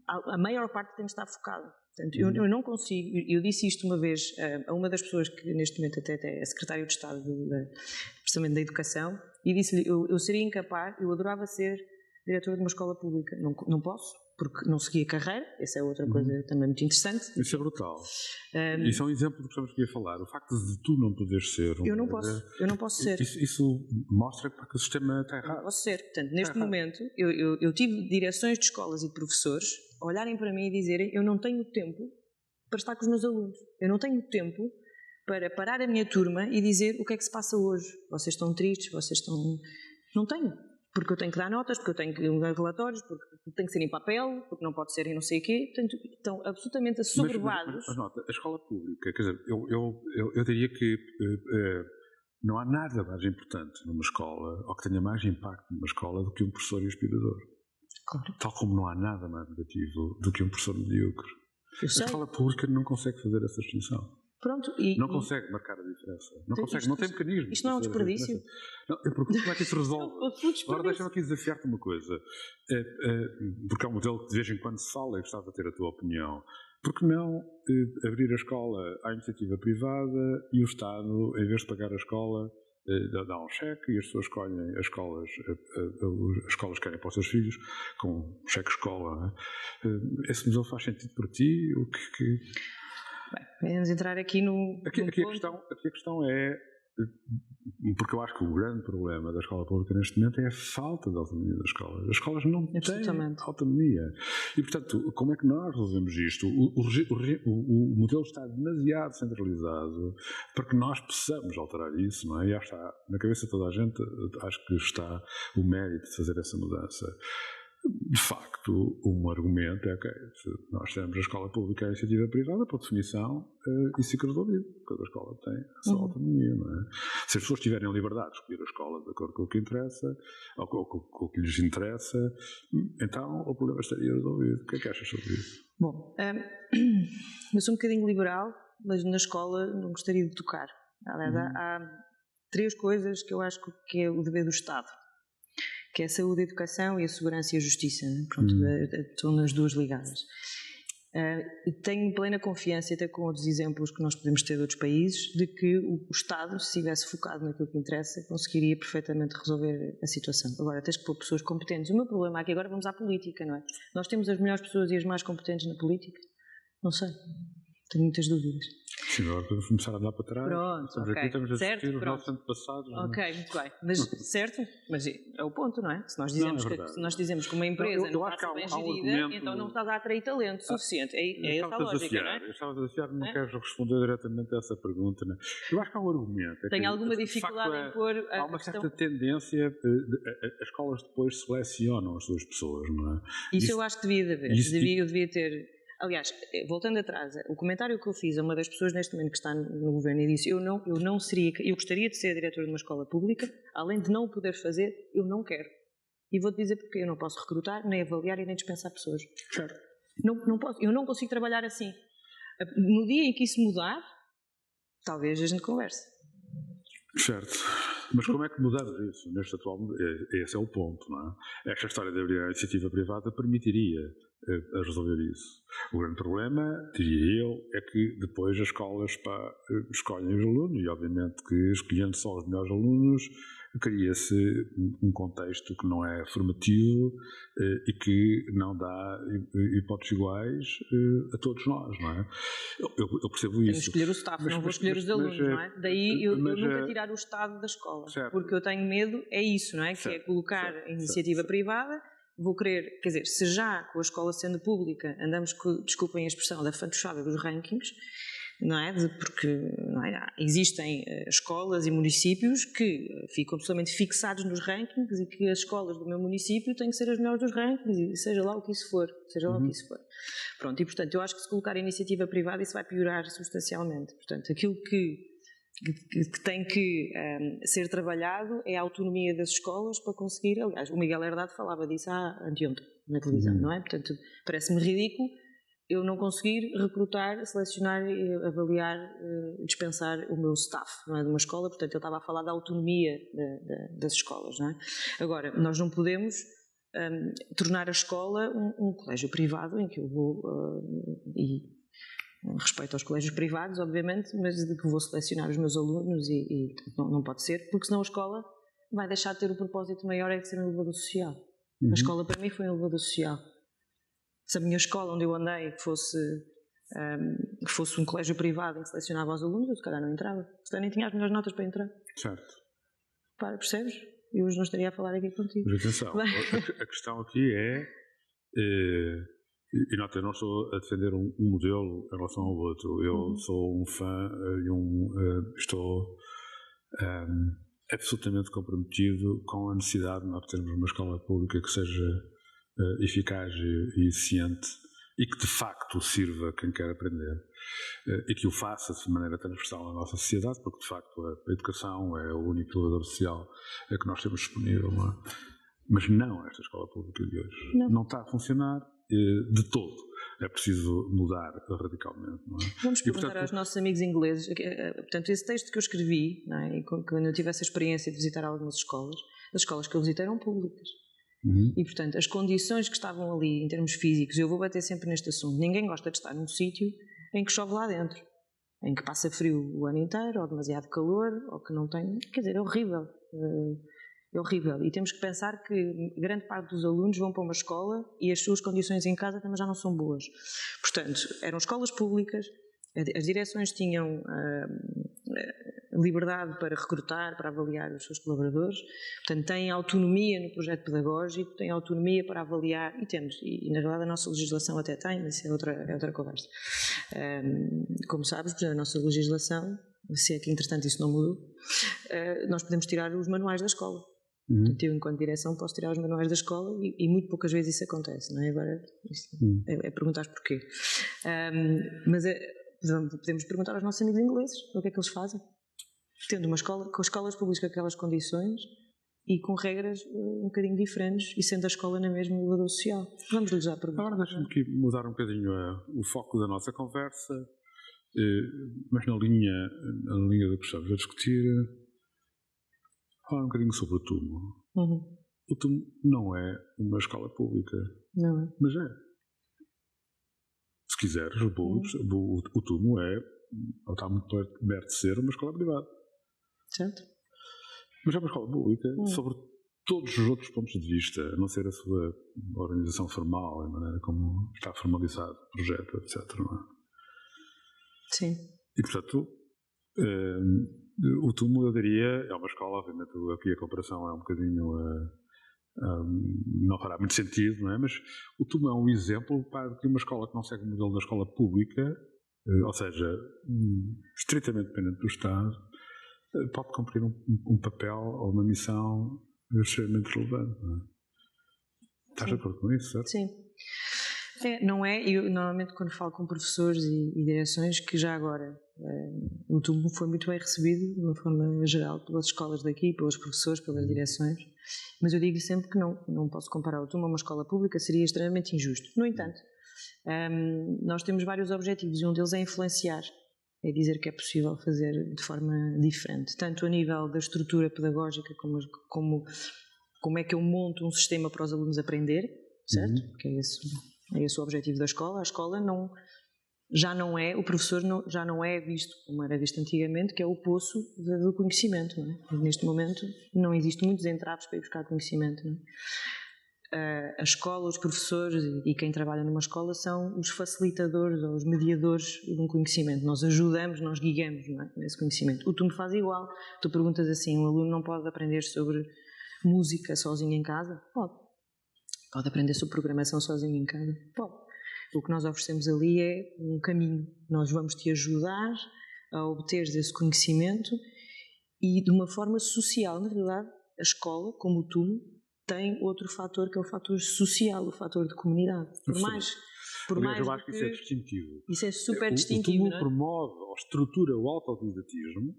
a maior parte tem que estar focada. Portanto, eu não consigo... Eu disse isto uma vez a uma das pessoas que neste momento até é secretário de Estado precisamente da Educação, e disse-lhe, eu seria incapaz, eu adorava ser diretora de uma escola pública. Não posso, porque não segui a carreira, essa é outra coisa também muito interessante. Isso é brutal. Isso é um exemplo do que estamos aqui a falar. O facto de tu não poderes ser... Eu não posso ser. Isso mostra que o sistema está errado. Não posso ser. Portanto, neste momento, eu tive direções de escolas e de professores olharem para mim e dizerem: eu não tenho tempo para estar com os meus alunos. Eu não tenho tempo para parar a minha turma e dizer o que é que se passa hoje. Vocês estão tristes, vocês estão... Não tenho. Porque eu tenho que dar notas, porque eu tenho que dar relatórios, porque tem que ser em papel, porque não pode ser em não sei o quê. Portanto, estão absolutamente assoberbados. Mas nota, a escola pública, quer dizer, eu diria que não há nada mais importante numa escola, ou que tenha mais impacto numa escola, do que um professor inspirador. Claro. Tal como não há nada mais negativo do que um professor medíocre. A escola pública não consegue fazer essa distinção. Pronto, não consegue marcar a diferença. Não então, consegue, não tem mecanismo. Isto não é um desperdício? Não, eu pergunto como é que isso resolve. Agora deixa-me aqui desafiar-te uma coisa. Porque é um modelo que de vez em quando se fala e gostava de ter a tua opinião. Por que não abrir a escola à iniciativa privada e o Estado, em vez de pagar a escola, dá um cheque e as pessoas escolhem as escolas que querem para os seus filhos com um cheque escola, não é? Esse modelo faz sentido para ti? Bem, podemos entrar aqui no... Aqui a questão é, porque eu acho que o grande problema da escola pública neste momento é a falta de autonomia das escolas. As escolas não têm autonomia. E, portanto, como é que nós resolvemos isto? O modelo está demasiado centralizado para que nós possamos alterar isso, não é? E acho que está na cabeça de toda a gente, acho que está o mérito de fazer essa mudança. De facto, um argumento é que se nós temos a escola pública e a iniciativa privada, por definição, isso fica resolvido. Cada escola tem a sua autonomia, não é? Se as pessoas tiverem liberdade de escolher a escola de acordo com o que interessa, ou com o que lhes interessa, então o problema estaria resolvido. O que é que achas sobre isso? Bom, eu sou um bocadinho liberal, mas na escola não gostaria de tocar. Há 3 coisas que eu acho que é o dever do Estado, que é a saúde, a educação e a segurança e a justiça. Né? Pronto, estão nas 2 ligadas. E tenho plena confiança, até com outros exemplos que nós podemos ter de outros países, de que o Estado, se estivesse focado naquilo que interessa, conseguiria perfeitamente resolver a situação. Agora, tens que pôr pessoas competentes. O meu problema aqui, agora vamos à política, não é? Nós temos as melhores pessoas e as mais competentes na política? Não sei. Tenho muitas dúvidas. Sim, agora podemos começar a andar para trás. Pronto, ok. Estamos a certo, assistir os nossos antepassados. Ok, muito bem. Mas, certo? Mas é o ponto, não é? Se nós dizemos que uma empresa não está bem gerida, então não está a atrair talento suficiente. É essa a lógica, não é? Eu estava a desafiar, não queres responder diretamente a essa pergunta, não é? Eu acho que há um argumento. Tenho alguma dificuldade em pôr a Há uma certa tendência, as escolas depois selecionam as suas pessoas, não é? Isso eu acho que devia haver. Eu devia ter... Aliás, voltando atrás, o comentário que eu fiz a uma das pessoas neste momento que está no governo e disse eu gostaria de ser diretor de uma escola pública, além de não o poder fazer, eu não quero. E vou-te dizer porque eu não posso recrutar, nem avaliar e nem dispensar pessoas. Certo. Não posso, eu não consigo trabalhar assim. No dia em que isso mudar, talvez a gente converse. Certo. Mas como é que mudamos isso neste atual momento? Esse é o ponto, não é? Esta história de abrir a iniciativa privada permitiria a resolver isso. O grande problema, diria eu, é que depois as escolas escolhem os alunos e obviamente que escolhendo só os melhores alunos cria-se um contexto que não é formativo e que não dá hipóteses iguais a todos nós, não é? Eu percebo isso. Tenho que escolher o staff, não vou escolher os alunos, não é? Daí eu nunca tirar o Estado da escola, certo. Porque eu tenho medo, é isso, não é? Certo. Que é colocar a iniciativa privada. Vou querer, quer dizer, se já com a escola sendo pública andamos, desculpem a expressão, da fantochada dos rankings, não é? Porque não é? Existem escolas e municípios que ficam absolutamente fixados nos rankings e que as escolas do meu município têm que ser as melhores dos rankings, e seja lá o que isso for, Pronto, e portanto eu acho que se colocar a iniciativa privada isso vai piorar substancialmente. Portanto, aquilo que tem que ser trabalhado é a autonomia das escolas para conseguir, aliás, o Miguel Herdade falava disso anteontem na televisão, não é? Portanto, parece-me ridículo eu não conseguir recrutar, selecionar, avaliar, dispensar o meu staff, não é, de uma escola. Portanto, eu estava a falar da autonomia das escolas, não é? Agora, nós não podemos tornar a escola um colégio privado em que eu vou respeito aos colégios privados, obviamente, mas de que vou selecionar os meus alunos e não pode ser, porque senão a escola vai deixar de ter o propósito maior, é de ser um elevador social. A escola para mim foi um elevador social. Se a minha escola onde eu andei fosse um colégio privado em que selecionava os alunos, eu se calhar não entrava. Se nem tinha as melhores notas para entrar. Certo. Percebes? Eu hoje não estaria a falar aqui contigo. Mas atenção, a questão aqui é... E nota, eu não estou a defender um modelo em relação ao outro. Eu sou um fã e estou absolutamente comprometido com a necessidade de nós termos uma escola pública que seja eficaz e eficiente e que de facto sirva a quem quer aprender e que o faça de maneira transversal na nossa sociedade, porque de facto a educação é o único elevador social que nós temos disponível, não é? Mas não esta escola pública de hoje. Não está a funcionar de todo. é preciso mudar radicalmente, não é? Vamos perguntar aos nossos amigos ingleses. Portanto, esse texto que eu escrevi, não é? E quando eu tive essa experiência de visitar algumas escolas, as escolas que eu visitei eram públicas. E, portanto, as condições que estavam ali em termos físicos, eu vou bater sempre neste assunto, ninguém gosta de estar num sítio em que chove lá dentro, em que passa frio o ano inteiro, ou demasiado calor, ou que não tem... Quer dizer, é horrível. É horrível. E temos que pensar que grande parte dos alunos vão para uma escola e as suas condições em casa também já não são boas. Portanto, eram escolas públicas, as direções tinham liberdade para recrutar, para avaliar os seus colaboradores, portanto, têm autonomia no projeto pedagógico, têm autonomia para avaliar, e na verdade a nossa legislação até tem, mas é outra conversa. Como sabes, a nossa legislação, se é que entretanto isso não mudou, nós podemos tirar os manuais da escola. Portanto, eu, enquanto direção, posso tirar os manuais da escola e muito poucas vezes isso acontece, não é? Agora, é perguntar porquê. Mas podemos perguntar aos nossos amigos ingleses o que é que eles fazem. Tendo uma escola, com escolas públicas com aquelas condições e com regras um bocadinho diferentes e sendo a escola na mesma elevador social. Vamos-lhes já perguntar. Agora deixa-me aqui mudar um bocadinho o foco da nossa conversa, mas na linha do que estamos a discutir, falar um bocadinho sobre o TUMO. O TUMO não é uma escola pública. Não é. Mas é. Se quiseres, o TUMO está muito perto de ser uma escola privada. Certo. Mas é uma escola pública sobre todos os outros pontos de vista, a não ser a sua organização formal, a maneira como está formalizado o projeto, etc. Não é? Sim. E, portanto, o TUMO, eu diria, é uma escola, obviamente, aqui a comparação é um bocadinho... não fará muito sentido, não é? Mas o TUMO é um exemplo de uma escola que não segue o modelo da escola pública, ou seja, estritamente dependente do Estado, pode cumprir um papel ou uma missão extremamente relevante. Não é? Estás de acordo com isso, certo? Sim. Não é? Eu normalmente quando falo com professores e direções, que já agora o TUMO foi muito bem recebido de uma forma geral pelas escolas daqui, pelos professores, pelas direções, mas eu digo sempre que não posso comparar o TUMO a uma escola pública, seria extremamente injusto. No entanto, nós temos vários objetivos e um deles é influenciar, é dizer que é possível fazer de forma diferente, tanto a nível da estrutura pedagógica como é que eu monto um sistema para os alunos aprenderem, certo? Que é esse o objetivo da escola. A escola já não é, o professor já não é visto como era visto antigamente, que é o poço do conhecimento, não é? Neste momento não existem muitos entraves para ir buscar conhecimento, não é? A escola, os professores e quem trabalha numa escola são os facilitadores ou os mediadores de um conhecimento. Nós ajudamos, nós guiamos, não é? Nesse conhecimento. O TUMO faz igual. Tu perguntas assim, um aluno não pode aprender sobre música sozinho em casa? Pode. Pode aprender sobre programação sozinho em casa? Pode. O que nós oferecemos ali é um caminho. Nós vamos te ajudar a obter esse conhecimento e de uma forma social. Na realidade, a escola, como o TUMO, tem outro fator que é o fator social, o fator de comunidade. Por mais eu acho que isso é distintivo. Isso é super distintivo. O TUMO promove ou estrutura o autodidatismo,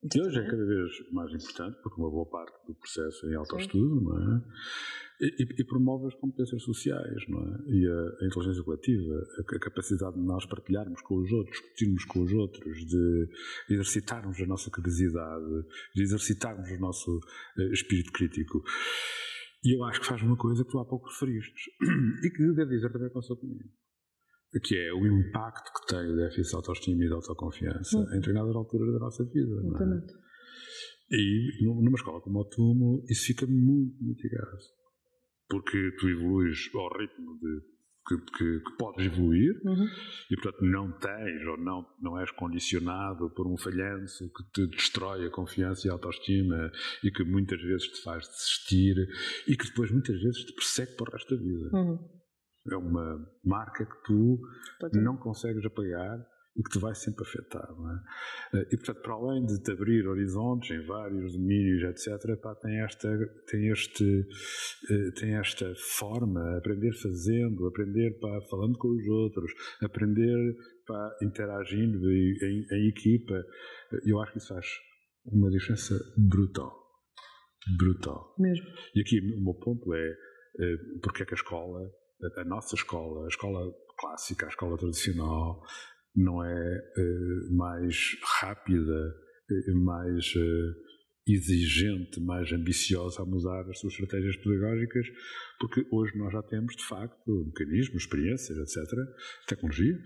que hoje é cada vez mais importante, porque uma boa parte do processo é em autoestudo, não é? E promove as competências sociais, não é? E a inteligência coletiva, a capacidade de nós partilharmos com os outros, discutirmos com os outros, de exercitarmos a nossa curiosidade, de exercitarmos o nosso espírito crítico. E eu acho que faz uma coisa que tu há pouco referiste, e que devo dizer também aconteceu comigo, que é o impacto que tem o déficit de autoestima e de autoconfiança em determinadas alturas da nossa vida. Exatamente. E numa escola como o TUMO, isso fica muito mitigado. Porque tu evoluís ao ritmo que podes evoluir e, portanto, não tens ou não és condicionado por um falhanço que te destrói a confiança e a autoestima e que muitas vezes te faz desistir e que depois muitas vezes te persegue para o resto da vida. É uma marca que tu não consegues apagar e que te vai sempre afetar, não é? E, portanto, para além de te abrir horizontes em vários domínios, etc., tem esta forma, aprender fazendo, aprender falando com os outros, aprender interagindo em equipa. Eu acho que isso faz uma diferença brutal. Brutal. Mesmo. E aqui o meu ponto é porque é que a nossa escola, a escola clássica, a escola tradicional, não é mais rápida, mais exigente, mais ambiciosa a mudar as suas estratégias pedagógicas, porque hoje nós já temos, de facto, mecanismos, experiências, etc., tecnologia,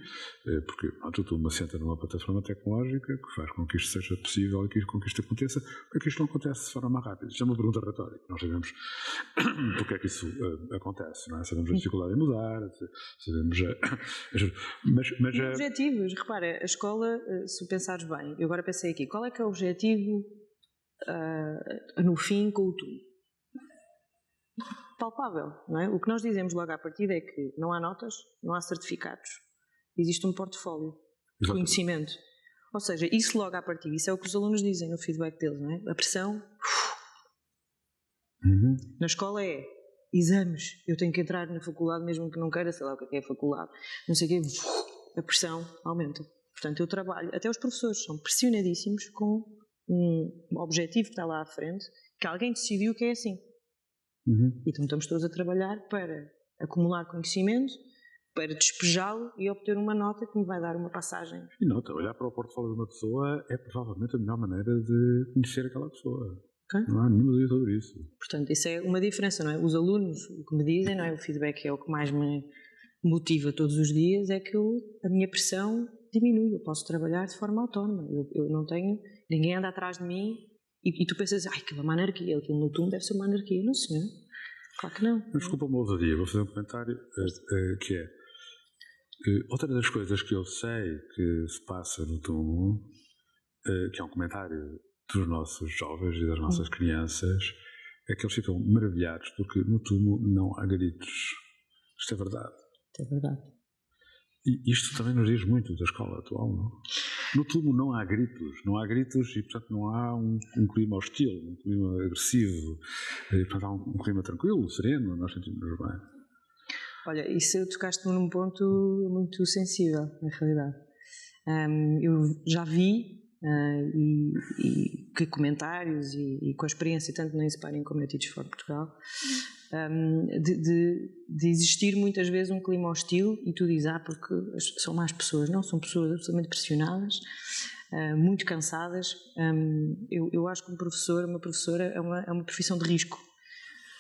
porque tudo uma assenta numa plataforma tecnológica que faz com que isto seja possível e que isto aconteça, porque isto não acontece de forma mais rápida. Isto é uma pergunta retórica. Nós sabemos porque é que isso acontece, não é? Sabemos a dificuldade em mudar, sabemos mas objetivos, repara, a escola, se pensares bem, eu agora pensei aqui, qual é que é o objetivo no fim com o tudo? Palpável, não é? O que nós dizemos logo à partida é que não há notas, não há certificados, existe um portfólio de conhecimento. Ou seja, isso logo à partida, isso é o que os alunos dizem no feedback deles, não é? A pressão na escola é exames, eu tenho que entrar na faculdade mesmo que não queira, sei lá o que é a faculdade, não sei o quê, a pressão aumenta. Portanto, eu trabalho, até os professores são pressionadíssimos com um objetivo que está lá à frente, que alguém decidiu que é assim. Então estamos todos a trabalhar para acumular conhecimento, para despejá-lo e obter uma nota que me vai dar uma passagem. E nota, olhar para o portfólio de uma pessoa é provavelmente a melhor maneira de conhecer aquela pessoa. Okay. Não há nenhuma dúvida sobre isso. Portanto, isso é uma diferença, não é? Os alunos, o que me dizem, não é? O feedback é o que mais me motiva todos os dias, é que a minha pressão diminui, eu posso trabalhar de forma autónoma, eu não tenho, ninguém anda atrás de mim e tu pensas, aquilo é uma anarquia, aquilo no TUM deve ser uma anarquia. Não, senhor, claro que não. Mas desculpa-me ousadia, vou fazer um comentário que é, outra das coisas que eu sei que se passa no TUM, que é um comentário dos nossos jovens e das nossas crianças, é que eles ficam maravilhados porque no TUM não há gritos. Isto é verdade. Isto é verdade. E isto também nos diz muito da escola atual, não? No TUM não há gritos e, portanto, não há um clima hostil, um clima agressivo, e, portanto, há um clima tranquilo, sereno, nós sentimos-nos bem. Olha, isso tocaste-me num ponto muito sensível, na realidade. Eu já vi que comentários e com a experiência tanto na Inspiring como na Teach for Portugal, de existir muitas vezes um clima hostil e tu dizes, porque são mais pessoas. Não, são pessoas absolutamente pressionadas, muito cansadas. Eu acho que uma professora é uma profissão de risco.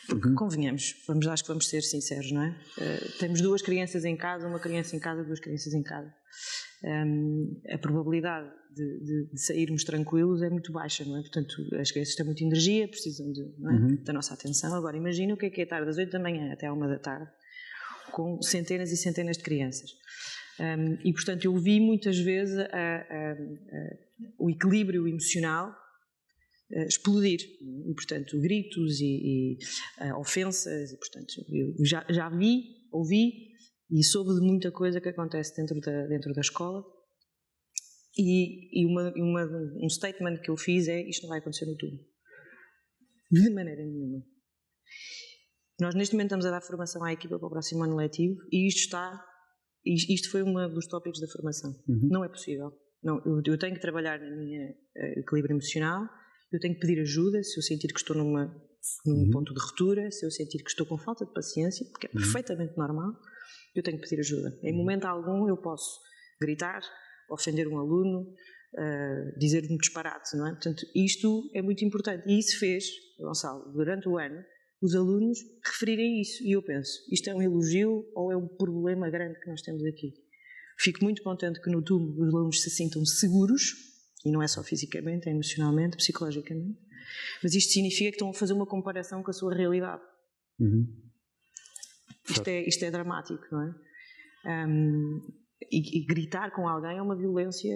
Porque, convenhamos, acho que vamos ser sinceros, não é? Temos duas crianças em casa, uma criança em casa, duas crianças em casa. A probabilidade de sairmos tranquilos é muito baixa, não é? Portanto, as crianças têm muita energia, precisam da nossa atenção. Agora, imagina o que é estar das 8 da manhã até à 1 da tarde com centenas e centenas de crianças. E, portanto, eu vi muitas vezes o equilíbrio emocional explodir, e portanto gritos e ofensas, e portanto eu já vi, ouvi e soube de muita coisa que acontece dentro da escola e um statement que eu fiz é: isto não vai acontecer no TUM de maneira nenhuma. Nós neste momento estamos a dar formação à equipa para o próximo ano letivo e isto foi um dos tópicos da formação. Não é possível, não, eu tenho que trabalhar na minha equilíbrio emocional. Eu tenho que pedir ajuda se eu sentir que estou num ponto de ruptura, se eu sentir que estou com falta de paciência, porque é perfeitamente normal, eu tenho que pedir ajuda. Em momento algum eu posso gritar, ofender um aluno, dizer um disparate, não é? Portanto, isto é muito importante. E isso fez, Gonçalo, durante o ano, os alunos referirem isso. E eu penso, isto é um elogio ou é um problema grande que nós temos aqui? Fico muito contente que no TUM os alunos se sintam seguros, e não é só fisicamente, é emocionalmente, psicologicamente, mas isto significa que estão a fazer uma comparação com a sua realidade. Isto é dramático, não é? E gritar com alguém é uma violência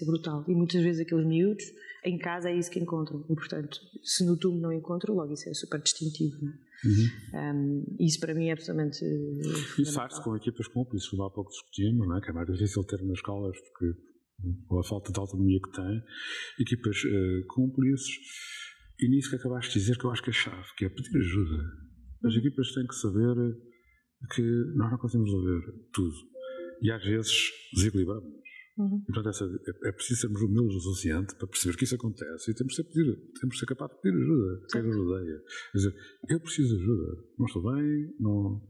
brutal, e muitas vezes aqueles miúdos em casa é isso que encontram, e portanto, se no TUM não encontram, logo isso é super distintivo, não é? Isso para mim é absolutamente isso faz-se com equipas cúmplices, como há pouco discutimos, não é? Que é mais difícil ter nas escolas porque ou a falta de autonomia que tem, equipas cúmplices, e nisso que acabaste de dizer que eu acho que é chave, que é pedir ajuda. As equipas têm que saber que nós não conseguimos resolver tudo e às vezes desequilibramos-nos. E, portanto, é preciso sermos humildes o suficiente para perceber que isso acontece e temos de ser capazes de pedir ajuda. Quem nos rodeia. Quer dizer, eu preciso de ajuda, não estou bem, não...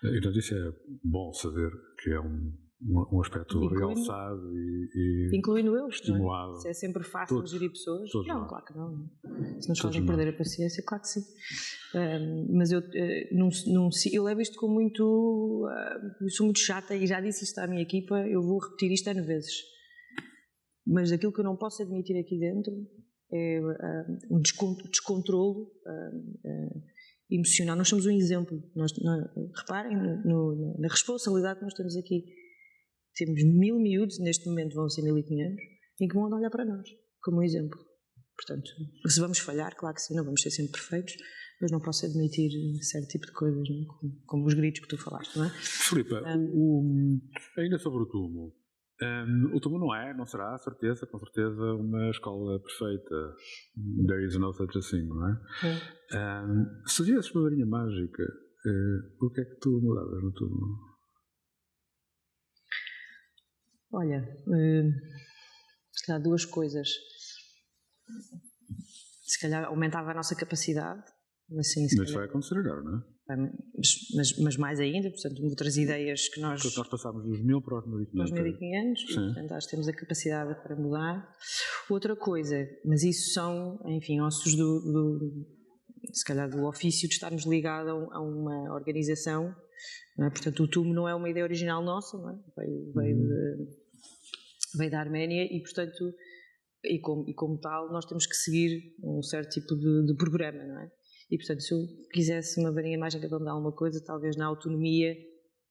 E portanto isso é bom saber que é um aspecto realçado e incluindo eu, estimulado. Não é? Se é sempre fácil gerir pessoas. Não, nós. claro que não. Se nos fazem perder a paciência, claro que sim. Mas eu levo isto com muito... eu sou muito chata e já disse isto à minha equipa, eu vou repetir isto N vezes. Mas aquilo que eu não posso admitir aqui dentro é um descontrolo emocional. Nós somos um exemplo. Reparem na responsabilidade que nós temos aqui. Temos 1000 miúdos, neste momento vão ser 1500, em que vão olhar para nós, como um exemplo. Portanto, se vamos falhar, claro que sim, não vamos ser sempre perfeitos, mas não posso admitir certo tipo de coisas, não é? Como os gritos que tu falaste, não é? Filipa, ainda sobre o Tumo. O Tumo não será, com certeza, uma escola perfeita. There is no such a thing, não é? Se tivesses uma varinha mágica, o que é que tu mudavas no Tumo? Olha, se calhar 2 coisas. Se calhar aumentava a nossa capacidade. Assim, mas vai acontecer agora, não é? Mas mais ainda, portanto, outras ideias que nós... Portanto, nós passámos dos 1000 para os 1500. Para os 1500, e, portanto, acho que temos a capacidade para mudar. Outra coisa, mas isso são, enfim, ossos se calhar do ofício de estarmos ligados a uma organização, não é? Portanto, o Tumo não é uma ideia original nossa, não é? Veio da Arménia e, portanto, e como tal, nós temos que seguir um certo tipo de programa, não é? E, portanto, se eu quisesse uma varinha mágica para mudar alguma coisa, talvez na autonomia,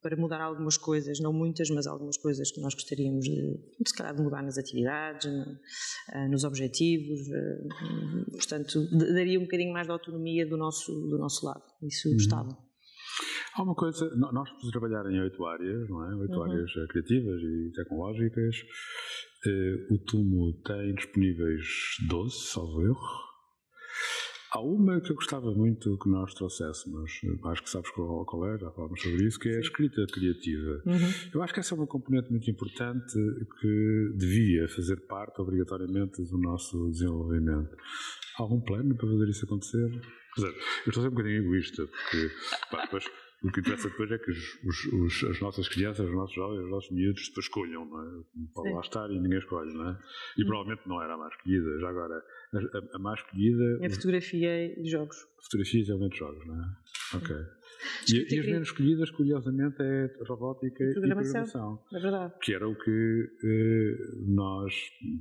para mudar algumas coisas, não muitas, mas algumas coisas que nós gostaríamos se calhar de mudar nas atividades, nos objetivos, portanto, daria um bocadinho mais de autonomia do nosso lado, isso gostava. Há uma coisa, nós podemos trabalhar em 8 áreas, não é? 8 áreas criativas e tecnológicas. O Tumo tem disponíveis 12, salvo erro. Há uma que eu gostava muito que nós trouxéssemos, acho que sabes qual é, já falamos sobre isso, que é a escrita criativa. Eu acho que essa é uma componente muito importante que devia fazer parte, obrigatoriamente, do nosso desenvolvimento. Há algum plano para fazer isso acontecer? Quer dizer, eu estou a ser um bocadinho egoísta, porque depois, o que interessa depois é que as nossas crianças, os nossos jovens, os nossos miúdos depois escolham, não é? Pode lá estar e ninguém escolhe, não é? E provavelmente não era a mais escolhida. Já agora, a mais escolhida... É fotografia e jogos. Fotografia e realmente jogos, não é? Ok. E as menos escolhidas, curiosamente, é robótica e programação. É verdade. Que era o que nós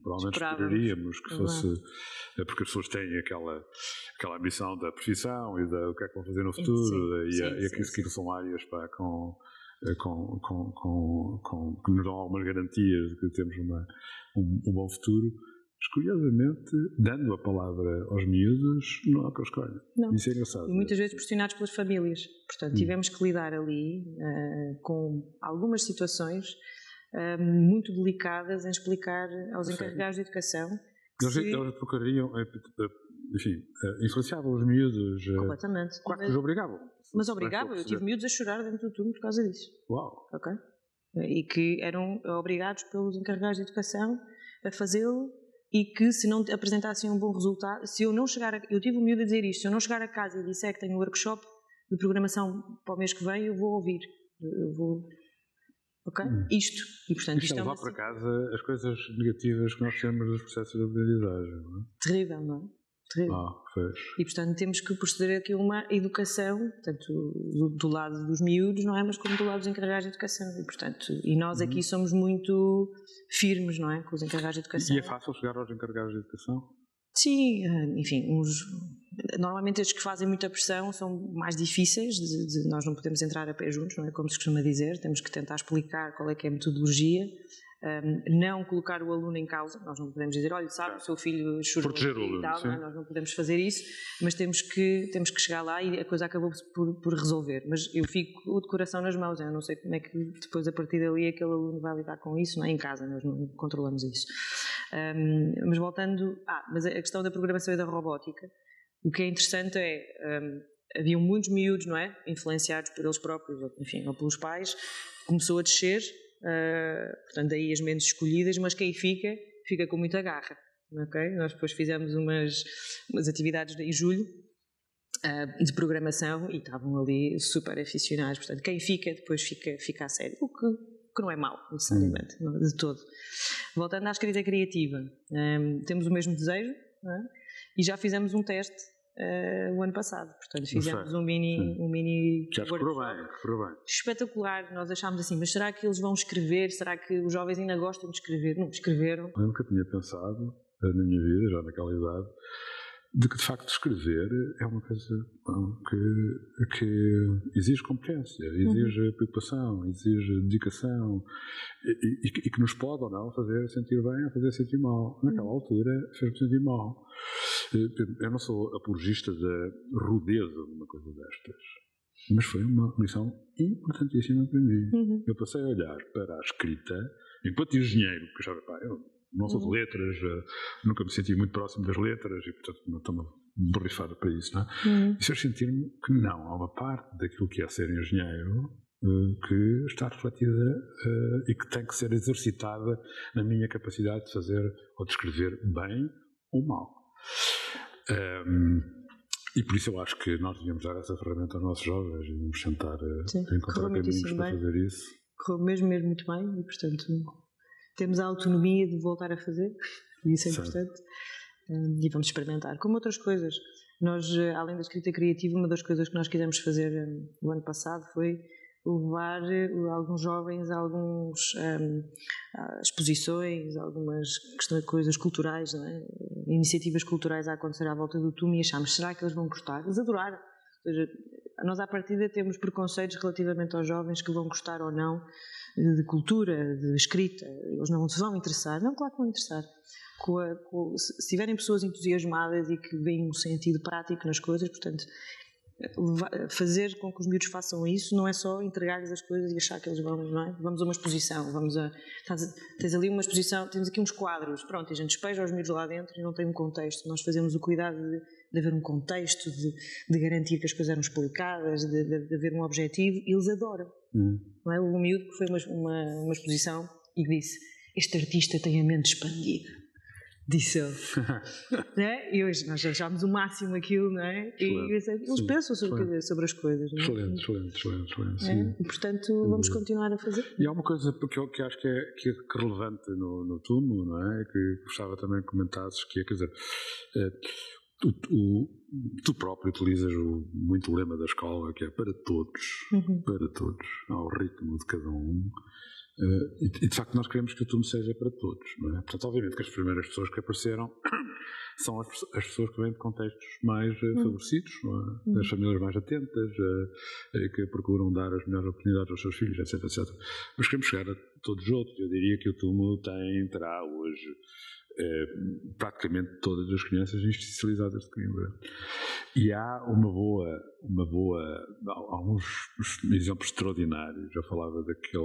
provavelmente esperaríamos que fosse... Porque as pessoas têm aquela ambição da profissão e do que é que vão fazer no futuro e aquilo são áreas que nos dão algumas garantias de que temos um bom futuro. Mas, curiosamente, dando a palavra aos miúdos, não é o que eles escolhem. Isso é engraçado. E muitas vezes pressionados pelas famílias. Portanto, tivemos que lidar ali com algumas situações muito delicadas em explicar aos encarregados de educação. Eles procurariam, enfim, influenciavam os miúdos. Completamente. Quase que os obrigavam. Mas obrigavam. Eu tive miúdos a chorar dentro do túmulo por causa disso. Uau! Ok? E que eram obrigados pelos encarregados de educação a fazê-lo. E que se não apresentassem um bom resultado, se eu não chegar eu tive o miúdo a dizer isto, se eu não chegar a casa e disser que tenho um workshop de programação para o mês que vem, eu vou ouvir. Ok? Isto. E, portanto, isto é levar para casa as coisas negativas que nós temos dos processos de aprendizagem, não é? Terrível, não é? Terrível. Pois. E, portanto, temos que proceder aqui a uma educação, portanto, do lado dos miúdos, não é? Mas como do lado dos encarregados de educação. E, portanto, nós aqui somos muito firmes, não é? Com os encarregados de educação. E é fácil chegar aos encarregados de educação? Sim, enfim, normalmente estes que fazem muita pressão são mais difíceis, nós não podemos entrar a pé juntos, não é? Como se costuma dizer, temos que tentar explicar qual é que é a metodologia. Não colocar o aluno em causa, nós não podemos dizer, olha, sabe, o seu filho chorou e tal, não, nós não podemos fazer isso, mas temos que chegar lá e a coisa acabou por resolver. Mas eu fico de coração nas mãos, eu não sei como é que depois a partir dali aquele aluno vai lidar com isso, não é? Em casa nós não controlamos isso. Mas voltando, mas a questão da programação e da robótica, o que é interessante é, haviam muitos miúdos, não é? Influenciados por eles próprios, enfim, ou pelos pais, começou a descer. Portanto, daí as menos escolhidas, mas quem fica com muita garra. Okay? Nós depois fizemos umas atividades em julho de programação e estavam ali super aficionados. Portanto, quem fica, depois fica a sério. O que não é mau, necessariamente, de todo. Voltando à escrita criativa, temos o mesmo desejo, não é? E já fizemos um teste o ano passado. Portanto, fizemos um mini já correu bem. Espetacular. Nós achámos assim, mas será que eles vão escrever? Será que os jovens ainda gostam de escrever? Não, escreveram. Eu nunca tinha pensado, na minha vida, já naquela idade, de que de facto escrever é uma coisa que exige competência, exige preocupação, exige dedicação e que nos pode ou não fazer sentir bem ou fazer sentir mal. Naquela altura fez-me sentir mal. Eu não sou apologista da rudeza de uma coisa destas, mas foi uma missão importantíssima para mim. Eu passei a olhar para a escrita enquanto engenheiro, porque achava, eu não sou de letras, nunca me senti muito próximo das letras e, portanto, não estou-me borrifado para isso, não é? E fez sentir-me que não, há uma parte daquilo que é ser engenheiro que está refletida e que tem que ser exercitada na minha capacidade de fazer ou de escrever bem ou mal. E por isso eu acho que nós devíamos dar essa ferramenta aos nossos jovens e devíamos tentar encontrar caminhos para fazer isso. Correu mesmo muito bem e, portanto, temos a autonomia de voltar a fazer, e isso é importante, e vamos experimentar. Como outras coisas, nós, além da escrita criativa, uma das coisas que nós quisemos fazer o ano passado foi levar alguns jovens a algumas exposições, algumas coisas culturais, não é? Iniciativas culturais a acontecer à volta do TUM, e achámos, será que eles vão gostar? Eles adoraram. Ou seja, nós à partida temos preconceitos relativamente aos jovens que vão gostar ou não de cultura, de escrita. Eles não se vão interessar. Não, claro que vão interessar. Se tiverem pessoas entusiasmadas e que veem um sentido prático nas coisas, portanto, fazer com que os miúdos façam isso não é só entregar-lhes as coisas e achar que eles vão, não é? Vamos a uma exposição, tens ali uma exposição, temos aqui uns quadros, pronto, e a gente despeja os miúdos lá dentro e não tem um contexto. Nós fazemos o cuidado de haver um contexto, de garantir que as coisas eram explicadas, de haver um objetivo, e eles adoram. Não é? Houve um miúdo que foi uma exposição e disse, este artista tem a mente expandida. Disse ele. Né? E hoje nós achámos o máximo aquilo, não é? E eles pensam sobre as coisas. Não é? Excelente. É? E, portanto, vamos continuar a fazer. E há uma coisa que eu acho que é relevante no TUM, não é? Que gostava também de comentasses, que é, quer dizer, tu próprio utilizas muito o lema da escola, que é para todos, ao ritmo de cada um. E de facto nós queremos que o TUM seja para todos, não é? Portanto, obviamente que as primeiras pessoas que apareceram são as pessoas que vêm de contextos mais favorecidos, não é? Das famílias mais atentas, que procuram dar as melhores oportunidades aos seus filhos, etc. Mas queremos chegar a todos os outros. Eu diria que o TUM terá hoje praticamente todas as crianças institucionalizadas de Coimbra. E há há uns exemplos extraordinários. Já falava daquele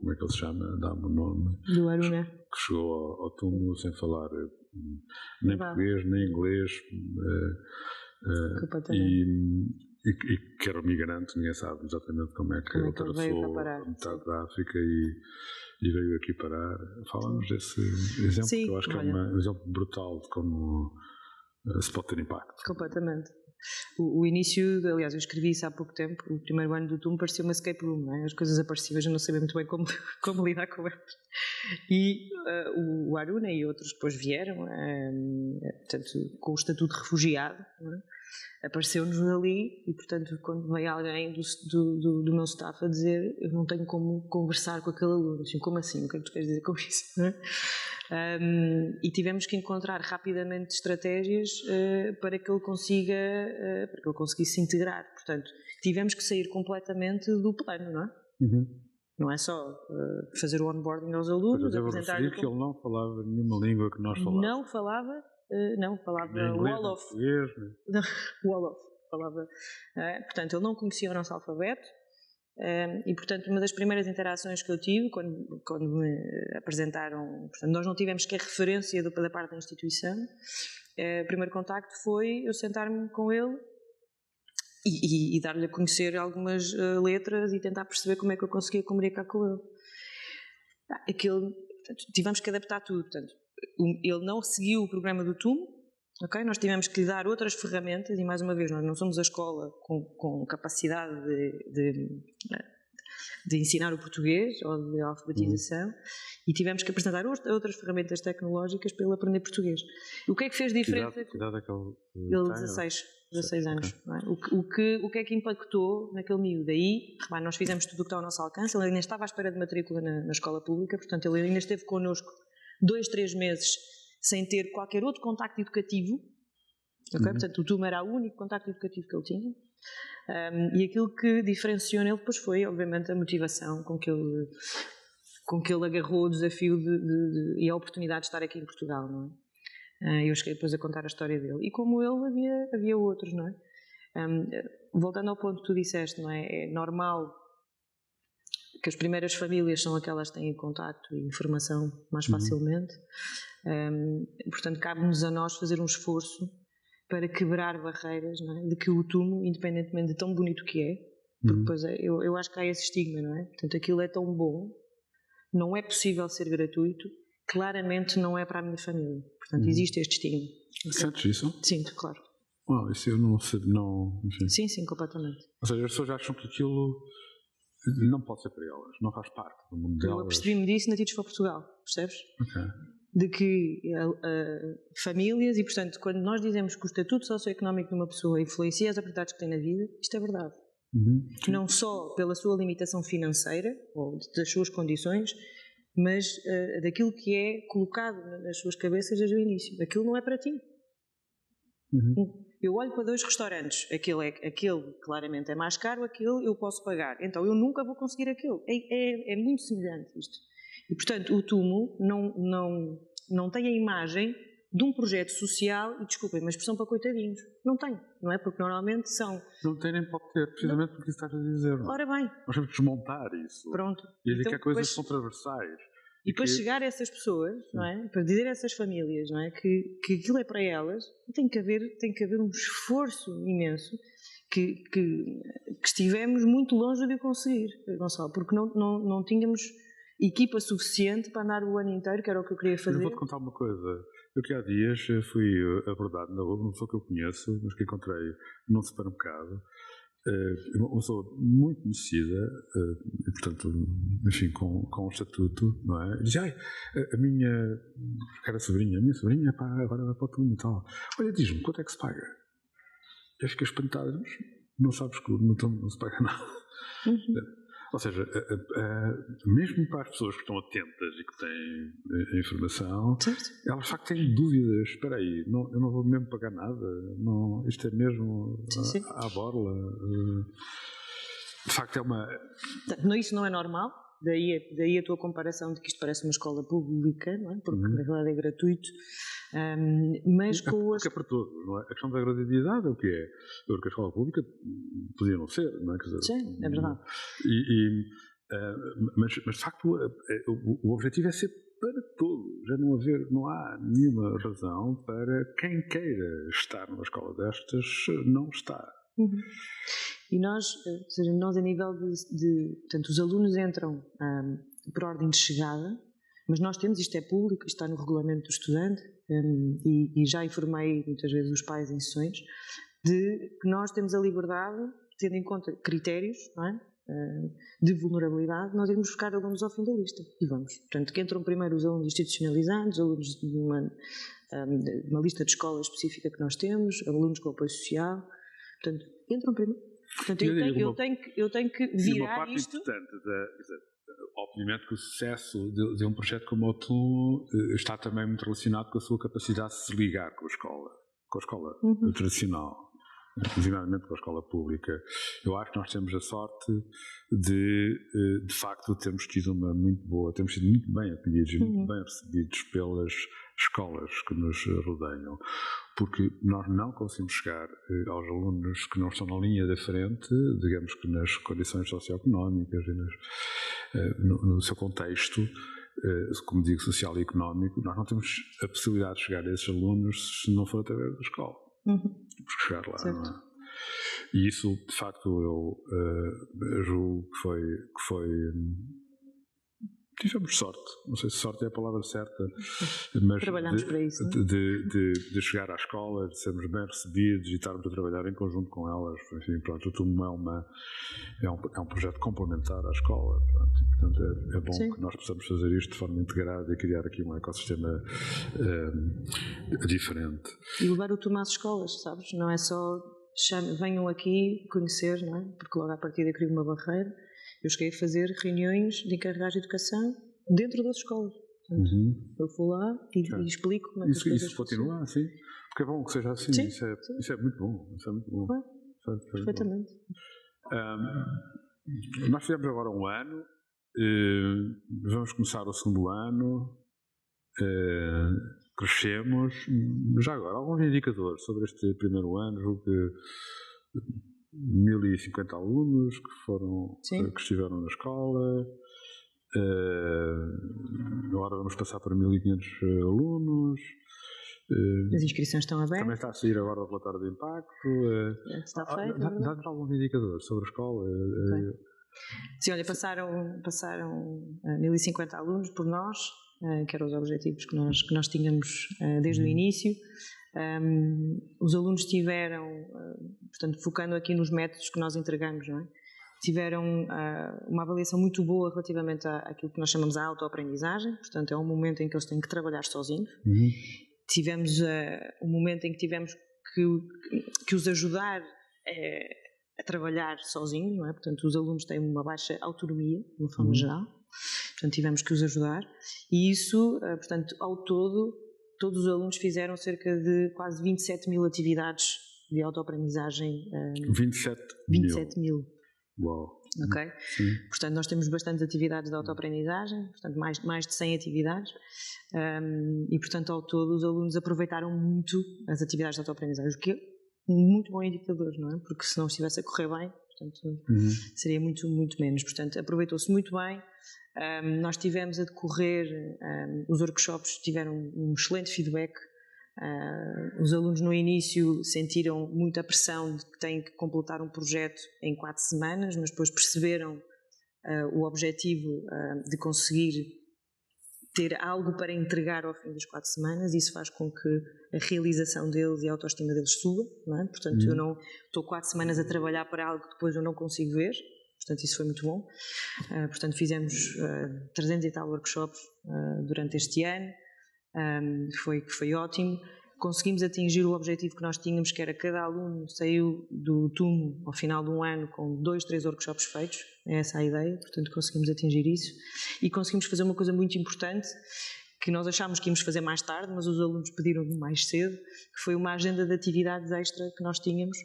como é que ele se chama? Dá-me o nome. Do Aruna. Que chegou ao túmulo sem falar nem português, nem inglês. E que era um migrante, ninguém sabe exatamente como é que ele atravessou a metade da África e veio aqui parar. Fala-nos desse exemplo, que eu acho que é um exemplo brutal de como se pode ter impacto. Completamente. O início, aliás, eu escrevi isso há pouco tempo, o primeiro ano do TUM parecia uma escape room, não é? As coisas apareciam, eu não sabia muito bem como lidar com elas. E o Aruna e outros depois vieram, portanto, com o estatuto de refugiado, não é? Apareceu-nos ali e, portanto, quando veio alguém do meu staff a dizer, eu não tenho como conversar com aquele aluno, assim, como assim? O que é que tu queres dizer com isso? Não é? E tivemos que encontrar rapidamente estratégias para que ele conseguisse se integrar. Portanto, tivemos que sair completamente do plano, não é? Não é só fazer o onboarding aos alunos, apresentar-lhe que ele não falava nenhuma língua que nós falávamos. Não falava Wolof. Wolof falava. Portanto, ele não conhecia o nosso alfabeto. E, portanto, uma das primeiras interações que eu tive quando me apresentaram, portanto, nós não tivemos sequer referência da parte da instituição. O primeiro contacto foi eu sentar-me com ele e dar-lhe a conhecer algumas letras e tentar perceber como é que eu conseguia comunicar com ele. Portanto, tivemos que adaptar tudo. Portanto, ele não seguiu o programa do TUM, Okay? Nós tivemos que lhe dar outras ferramentas e, mais uma vez, nós não somos a escola com capacidade de ensinar o português ou de alfabetização e tivemos que apresentar outras ferramentas tecnológicas para ele aprender português. O que é que fez diferença? Que idade é que ele 16 anos. Okay. Não é? O que é que impactou naquele miúdo? Daí, nós fizemos tudo o que está ao nosso alcance, ele ainda estava à espera de matrícula na escola pública, portanto ele ainda esteve connosco 2, 3 meses sem ter qualquer outro contacto educativo. Okay? Portanto, o TUM era o único contacto educativo que ele tinha. E aquilo que diferenciou nele depois foi, obviamente, a motivação com que ele agarrou o desafio e a oportunidade de estar aqui em Portugal, não é? Eu cheguei depois a contar a história dele. E como ele, havia outros, não é? Voltando ao ponto que tu disseste, não é? É normal que as primeiras famílias são aquelas que têm contacto e informação mais facilmente. Portanto, cabe-nos a nós fazer um esforço para quebrar barreiras, não é? De que o TUM, independentemente de tão bonito que é, porque depois eu acho que há esse estigma, não é? Portanto, aquilo é tão bom, não é possível ser gratuito, claramente não é para a minha família. Portanto, existe este estigma. Sentes isso? Sinto, claro. Isso eu não sei, enfim. Sim, completamente. Ou seja, as pessoas acham que aquilo não pode ser para elas, não faz parte do mundo delas. Eu apercebi-me disso na Teach for Portugal, percebes? Ok. De que famílias, e portanto, quando nós dizemos que o estatuto socioeconómico de uma pessoa influencia as oportunidades que tem na vida, isto é verdade. Não só pela sua limitação financeira, ou das suas condições, mas daquilo que é colocado nas suas cabeças desde o início. Aquilo não é para ti. Eu olho para 2 restaurantes, aquele claramente é mais caro, aquele eu posso pagar, então eu nunca vou conseguir aquele. É muito semelhante isto. E, portanto, o TUMO não tem a imagem de um projeto social, e desculpem, mas expressão para coitadinhos. Não tem, não é? Porque normalmente são... Não tem nem pode ter, precisamente porque isso estás a dizer. Não? Ora bem. Nós temos que desmontar isso. Pronto. E dizer então, que há coisas que são transversais. E para chegar a essas pessoas, não é? Para dizer a essas famílias, não é? Que aquilo é para elas, tem que haver um esforço imenso que estivemos muito longe de o conseguir, Gonçalo, porque não tínhamos equipa suficiente para andar o ano inteiro, que era o que eu queria fazer. Eu vou-te contar uma coisa. Eu que há dias fui abordado na rua, uma pessoa que eu conheço, mas que encontrei num supermercado, uma pessoa muito conhecida, e portanto, enfim, com um estatuto, não é? E diz, a minha sobrinha, pá, agora vai para o TUM e tal. Olha, diz-me, quanto é que se paga? Eu fiquei espantado, mas não sabes que no TUM não se paga nada. Ou seja, mesmo para as pessoas que estão atentas e que têm informação, elas de facto têm dúvidas. Espera aí, eu não vou mesmo pagar nada, não, isto é mesmo à borla. De facto é uma... Isso não é normal, daí a tua comparação de que isto parece uma escola pública, não é? Porque na verdade é gratuito. Mas porque é para todos, não é? A questão da gratuidade é o que é. Porque a escola pública podia não ser, não é? Quer dizer, sim, é verdade. Mas de facto o objetivo é ser para todos. Não há nenhuma razão para quem queira estar numa escola destas não estar. E nós a nível portanto, os alunos entram por ordem de chegada, mas nós temos, isto é público, isto está no regulamento do estudante, e já informei muitas vezes os pais em sessões, de que nós temos a liberdade, tendo em conta critérios, não é? De vulnerabilidade, nós irmos buscar alunos ao fim da lista. E vamos. Portanto, que entram primeiro os alunos institucionalizados, alunos de uma lista de escola específica que nós temos, alunos com apoio social. Portanto, entram primeiro. Portanto, eu tenho que virar uma parte isto. Importante obviamente que o sucesso de um projeto como o TUM está também muito relacionado com a sua capacidade de se ligar com a escola tradicional, inclusive com a escola pública. Eu acho que nós temos a sorte de facto, temos sido muito bem acolhidos e muito bem recebidos pelas escolas que nos rodeiam, porque nós não conseguimos chegar aos alunos que não estão na linha da frente, digamos que nas condições socioeconómicas e no seu contexto, como digo, social e económico. Nós não temos a possibilidade de chegar a esses alunos se não for através da escola. Porque chegar lá, certo. Não é? E isso, de facto, eu julgo que foi tivemos sorte, não sei se sorte é a palavra certa, mas trabalhamos para isso, de chegar à escola, de sermos bem recebidos e estarmos a trabalhar em conjunto com elas. Enfim, pronto, o TUMO é um projeto complementar à escola, pronto, e, portanto é bom Sim. que nós possamos fazer isto de forma integrada e criar aqui um ecossistema diferente. E levar o TUMO às escolas, sabes? Não é só venham aqui conhecer, não é? Porque logo à partida cria uma barreira. Eu cheguei a fazer reuniões de encarregados de educação dentro das escolas. Portanto, eu vou lá e explico como é que as coisas isso continua assim? Porque é bom que seja assim. Sim, isso é muito bom. Isso é muito bom. Perfeitamente. Nós fizemos agora um ano. Vamos começar o segundo ano. Crescemos. Já agora, alguns indicadores sobre este primeiro ano. Julgo que 1.050 alunos que estiveram na escola. Agora vamos passar para 1.500 alunos. As inscrições estão abertas. Também está a sair agora o relatório de impacto. Está feito. Dá-nos alguns indicadores sobre a escola. Sim, olha, passaram 1.050 alunos por nós, que eram os objetivos que nós tínhamos desde o início. Os alunos tiveram, portanto, focando aqui nos métodos que nós entregamos, não é? Tiveram uma avaliação muito boa relativamente àquilo que nós chamamos de autoaprendizagem, portanto é um momento em que eles têm que trabalhar sozinhos. Tivemos um momento em que tivemos que os ajudar a trabalhar sozinhos, não é? Portanto os alunos têm uma baixa autonomia, de uma forma geral, portanto tivemos que os ajudar e isso, portanto, ao todo, todos os alunos fizeram cerca de quase 27.000 atividades de autoaprendizagem. 27 mil. Uau. Ok? Sim. Portanto, nós temos bastantes atividades de autoaprendizagem, portanto, mais de 100 atividades, e, portanto, ao todo, os alunos aproveitaram muito as atividades de autoaprendizagem, o que é um muito bom indicador, não é? Porque se não estivesse a correr bem, portanto, seria muito, muito menos. Portanto, aproveitou-se muito bem. Nós tivemos a decorrer, os workshops tiveram um excelente feedback. Os alunos no início sentiram muita pressão de que têm que completar um projeto em 4 semanas, mas depois perceberam o objetivo de conseguir ter algo para entregar ao fim das 4 semanas. Isso faz com que a realização deles e a autoestima deles suba, não é? Portanto, eu não estou 4 semanas a trabalhar para algo que depois eu não consigo ver. Portanto, isso foi muito bom. Portanto, fizemos 300 e tal workshops durante este ano. Foi ótimo. Conseguimos atingir o objetivo que nós tínhamos, que era cada aluno saiu do TUMO ao final de um ano com 2, 3 workshops feitos. É essa a ideia, portanto conseguimos atingir isso. E conseguimos fazer uma coisa muito importante, que nós achámos que íamos fazer mais tarde, mas os alunos pediram mais cedo, que foi uma agenda de atividades extra que nós tínhamos,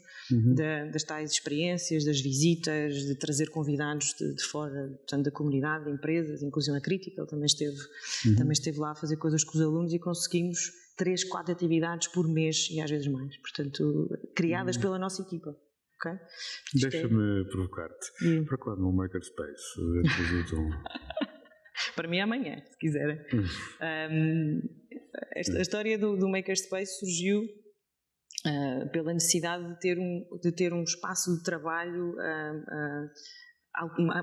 das tais experiências, das visitas, de trazer convidados de fora, portanto, da comunidade, de empresas, inclusive a Crítica, ele também esteve lá a fazer coisas com os alunos e conseguimos 3, 4 atividades por mês e às vezes mais, portanto, criadas pela nossa equipa. Okay? Deixa-me provocar-te. Para quando um makerspace dentro do TUMO? Para mim amanhã, se quiserem. A história do Makerspace surgiu pela necessidade de ter um espaço de trabalho,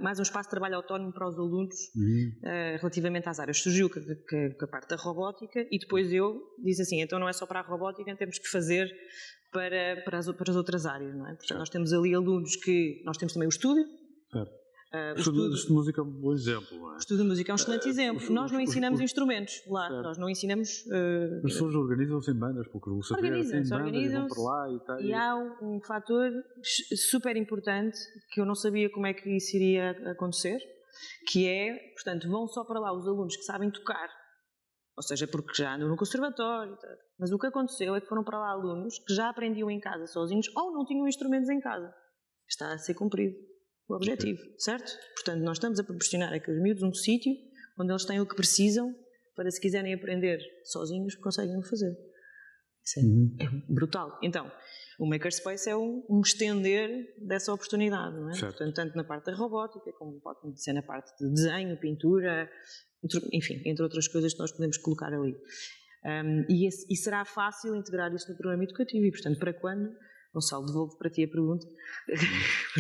mais um espaço de trabalho autónomo para os alunos relativamente às áreas. Surgiu com a parte da robótica e depois eu disse assim, então não é só para a robótica, temos que fazer para as outras áreas, não é? Portanto, nós temos ali alunos que... Nós temos também o estúdio. O estudo de música é um bom exemplo, não é? O estudo de música é um excelente exemplo. Nós não ensinamos instrumentos lá, nós não ensinamos... As pessoas organizam-se em bandas, porque o saber organizam-se, vão para lá e tal. E há um fator super importante, que eu não sabia como é que isso iria acontecer, que é, portanto, vão só para lá os alunos que sabem tocar, ou seja, porque já andam no conservatório e tal. Mas o que aconteceu é que foram para lá alunos que já aprendiam em casa sozinhos ou não tinham instrumentos em casa. Está a ser cumprido o objetivo, certo? Portanto, nós estamos a proporcionar àqueles miúdos um sítio onde eles têm o que precisam para, se quiserem aprender sozinhos, conseguem o fazer. Isso é brutal. Então, o Makerspace é um estender dessa oportunidade, não é? Portanto, tanto na parte da robótica, como pode ser na parte de desenho, pintura, enfim, entre outras coisas que nós podemos colocar ali. E será fácil integrar isso no programa educativo. E, portanto, para quando... Gonçalo, devolvo para ti a pergunta.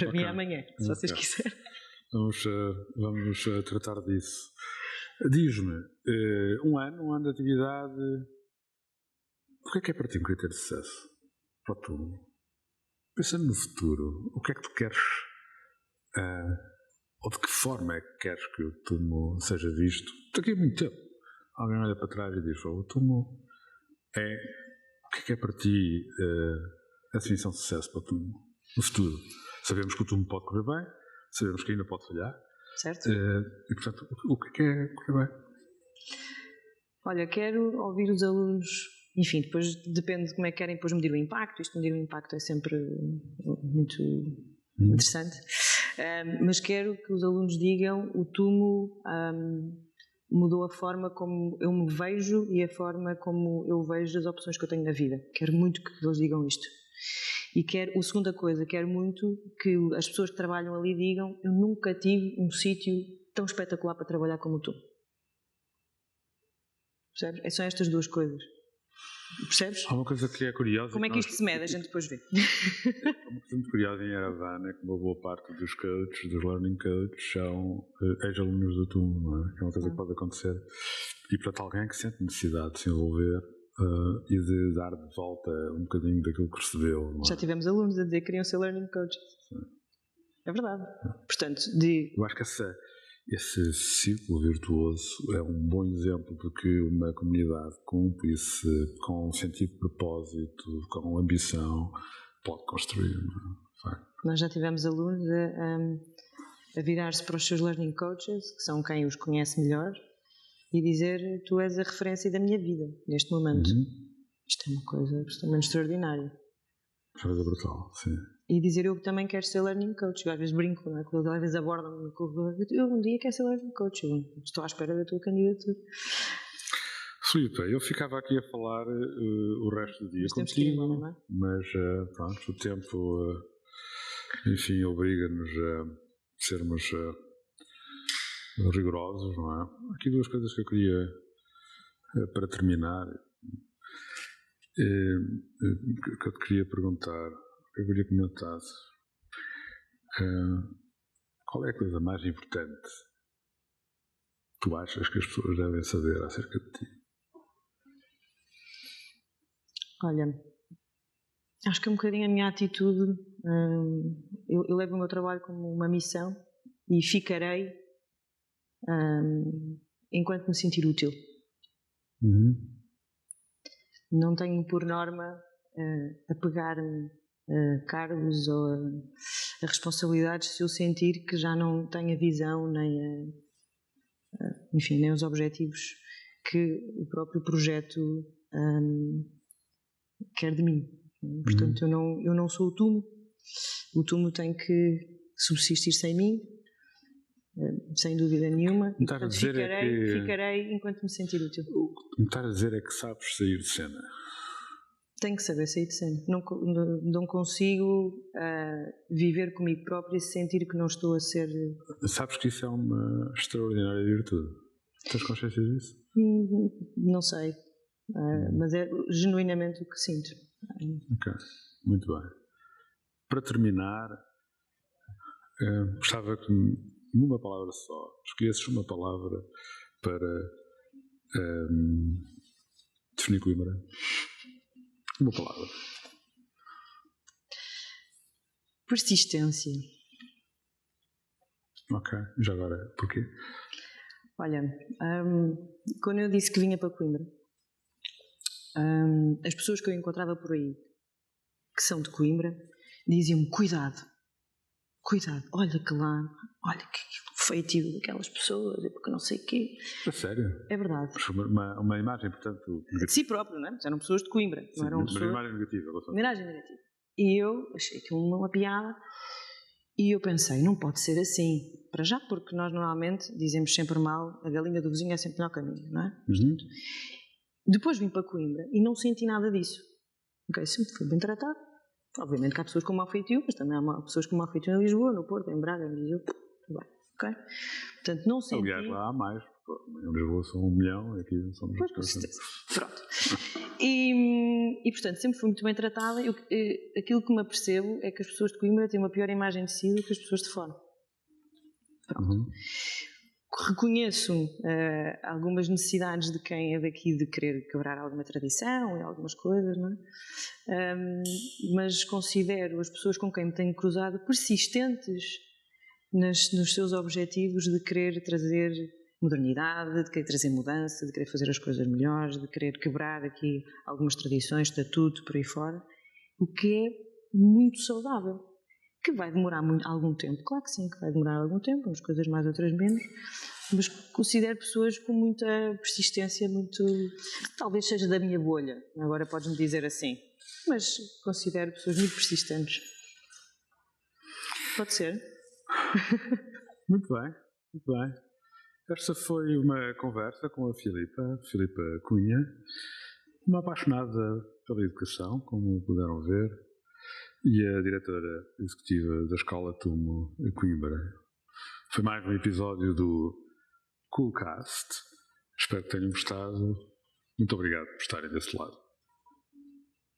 Para mim amanhã, se vocês quiserem. Vamos tratar disso. Diz-me, um ano de atividade, o que é para ti um critério de sucesso? Para tu? Pensando no futuro, o que é que tu queres, ou de que forma é que queres que o Tumo seja visto daqui a muito tempo? Alguém olha para trás e diz, o Tumo o que é para ti a definição de sucesso para o Tumo no futuro? Sabemos que o Tumo pode correr bem, sabemos que ainda pode falhar. Certo. E, portanto, o que é correr bem? Olha, quero ouvir os alunos, enfim, depois depende de como é que querem depois medir o impacto. Medir o impacto é sempre muito interessante. Mas quero que os alunos digam: o Tumo mudou a forma como eu me vejo e a forma como eu vejo as opções que eu tenho na vida. Quero muito que eles digam isto. E a segunda coisa, quero muito que as pessoas que trabalham ali digam: eu nunca tive um sítio tão espetacular para trabalhar como o Tumo. Percebes? São estas duas coisas. Percebes? Há uma coisa que é curiosa. Como é que isto se mede? A gente depois vê. Há uma coisa muito curiosa em Erevan é que uma boa parte dos coaches, dos learning coaches, são ex-alunos do Tumo, não é? Que é uma coisa que pode acontecer. E, portanto, alguém que sente necessidade de se envolver e de dar de volta um bocadinho daquilo que recebeu. Não é? Já tivemos alunos a dizer que queriam ser learning coaches. Sim. É verdade. Portanto, eu acho que esse círculo virtuoso é um bom exemplo de que uma comunidade cumpre-se com sentido de propósito, com ambição, pode construir. Não é? Nós já tivemos alunos a virar-se para os seus learning coaches, que são quem os conhece melhor, e dizer: tu és a referência da minha vida neste momento. Isto é uma coisa absolutamente extraordinária. Coisa brutal, sim. E dizer: eu também quero ser learning coach. Eu às vezes brinco, não é? Quando às vezes abordam-me no corredor: eu um dia quero ser learning coach. Eu estou à espera da tua candidatura. Filipe, eu ficava aqui a falar o resto do dia contigo, embora, não é? Mas pronto, o tempo, enfim, obriga-nos a sermos rigorosos, não é? Há aqui duas coisas que eu queria, para terminar, que eu te queria perguntar, que eu queria comentar. Qual é a coisa mais importante que tu achas que as pessoas devem saber acerca de ti? Olha, acho que é um bocadinho a minha atitude. Eu levo o meu trabalho como uma missão e ficarei enquanto me sentir útil. Não tenho por norma apegar-me a cargos ou a responsabilidades se eu sentir que já não tenho a visão nem os objetivos que o próprio projeto quer de mim. Portanto, eu não sou o Tumo. O Tumo tem que subsistir sem mim, sem dúvida nenhuma. E, portanto, ficarei enquanto me sentir útil. O que me estás a dizer é que sabes sair de cena. Tenho que saber sair de cena. Não consigo viver comigo próprio e sentir que não estou a ser... Sabes que isso é uma extraordinária virtude. Tens consciência disso? Não sei. Mas é genuinamente o que sinto. Ok, muito bem. Para terminar, gostava que, numa palavra só, escolhesses uma palavra para definir Coimbra. Uma palavra. Persistência. Ok, já agora, porquê? Olha, quando eu disse que vinha para Coimbra, as pessoas que eu encontrava por aí, que são de Coimbra, diziam-me: cuidado, olha que lá, olha que feitio daquelas pessoas, porque não sei o quê. É sério? É verdade. Uma imagem, portanto... De si próprio, não é? Eram pessoas de Coimbra. Sim, não eram uma pessoas... imagem negativa. Uma imagem negativa. E eu achei aquilo uma piada e eu pensei: não pode ser assim. Para já, porque nós normalmente dizemos sempre mal, a galinha do vizinho é sempre melhor caminho, não é? Depois vim para Coimbra e não senti nada disso. Ok, sempre fui bem tratado. Obviamente que há pessoas com mau feitio, mas também há pessoas com mau feitio em Lisboa, no Porto, em Braga, em Viseu. Bem, ok? Portanto, não senti... Aliás, lá há mais. Em Lisboa são 1 milhão, aqui somos... Pois, com certeza. Pronto. E, portanto, sempre fui muito bem tratada. Aquilo que me apercebo é que as pessoas de Coimbra têm uma pior imagem de si do que as pessoas de fora. Pronto. reconheço algumas necessidades de quem é daqui de querer quebrar alguma tradição e algumas coisas, não é? Mas considero as pessoas com quem me tenho cruzado persistentes nos seus objetivos de querer trazer modernidade, de querer trazer mudança, de querer fazer as coisas melhores, de querer quebrar aqui algumas tradições, estatuto, por aí fora, o que é muito saudável. Que vai demorar algum tempo, claro que sim, que vai demorar algum tempo, umas coisas mais, outras menos, mas considero pessoas com muita persistência, talvez seja da minha bolha, agora podes-me dizer assim, mas considero pessoas muito persistentes. Pode ser? Muito bem, muito bem. Esta foi uma conversa com a Filipa Cunha, uma apaixonada pela educação, como puderam ver, e a diretora executiva da Escola Tumo Coimbra. Foi mais um episódio do Coolcast. Espero que tenham gostado. Muito obrigado por estarem desse lado.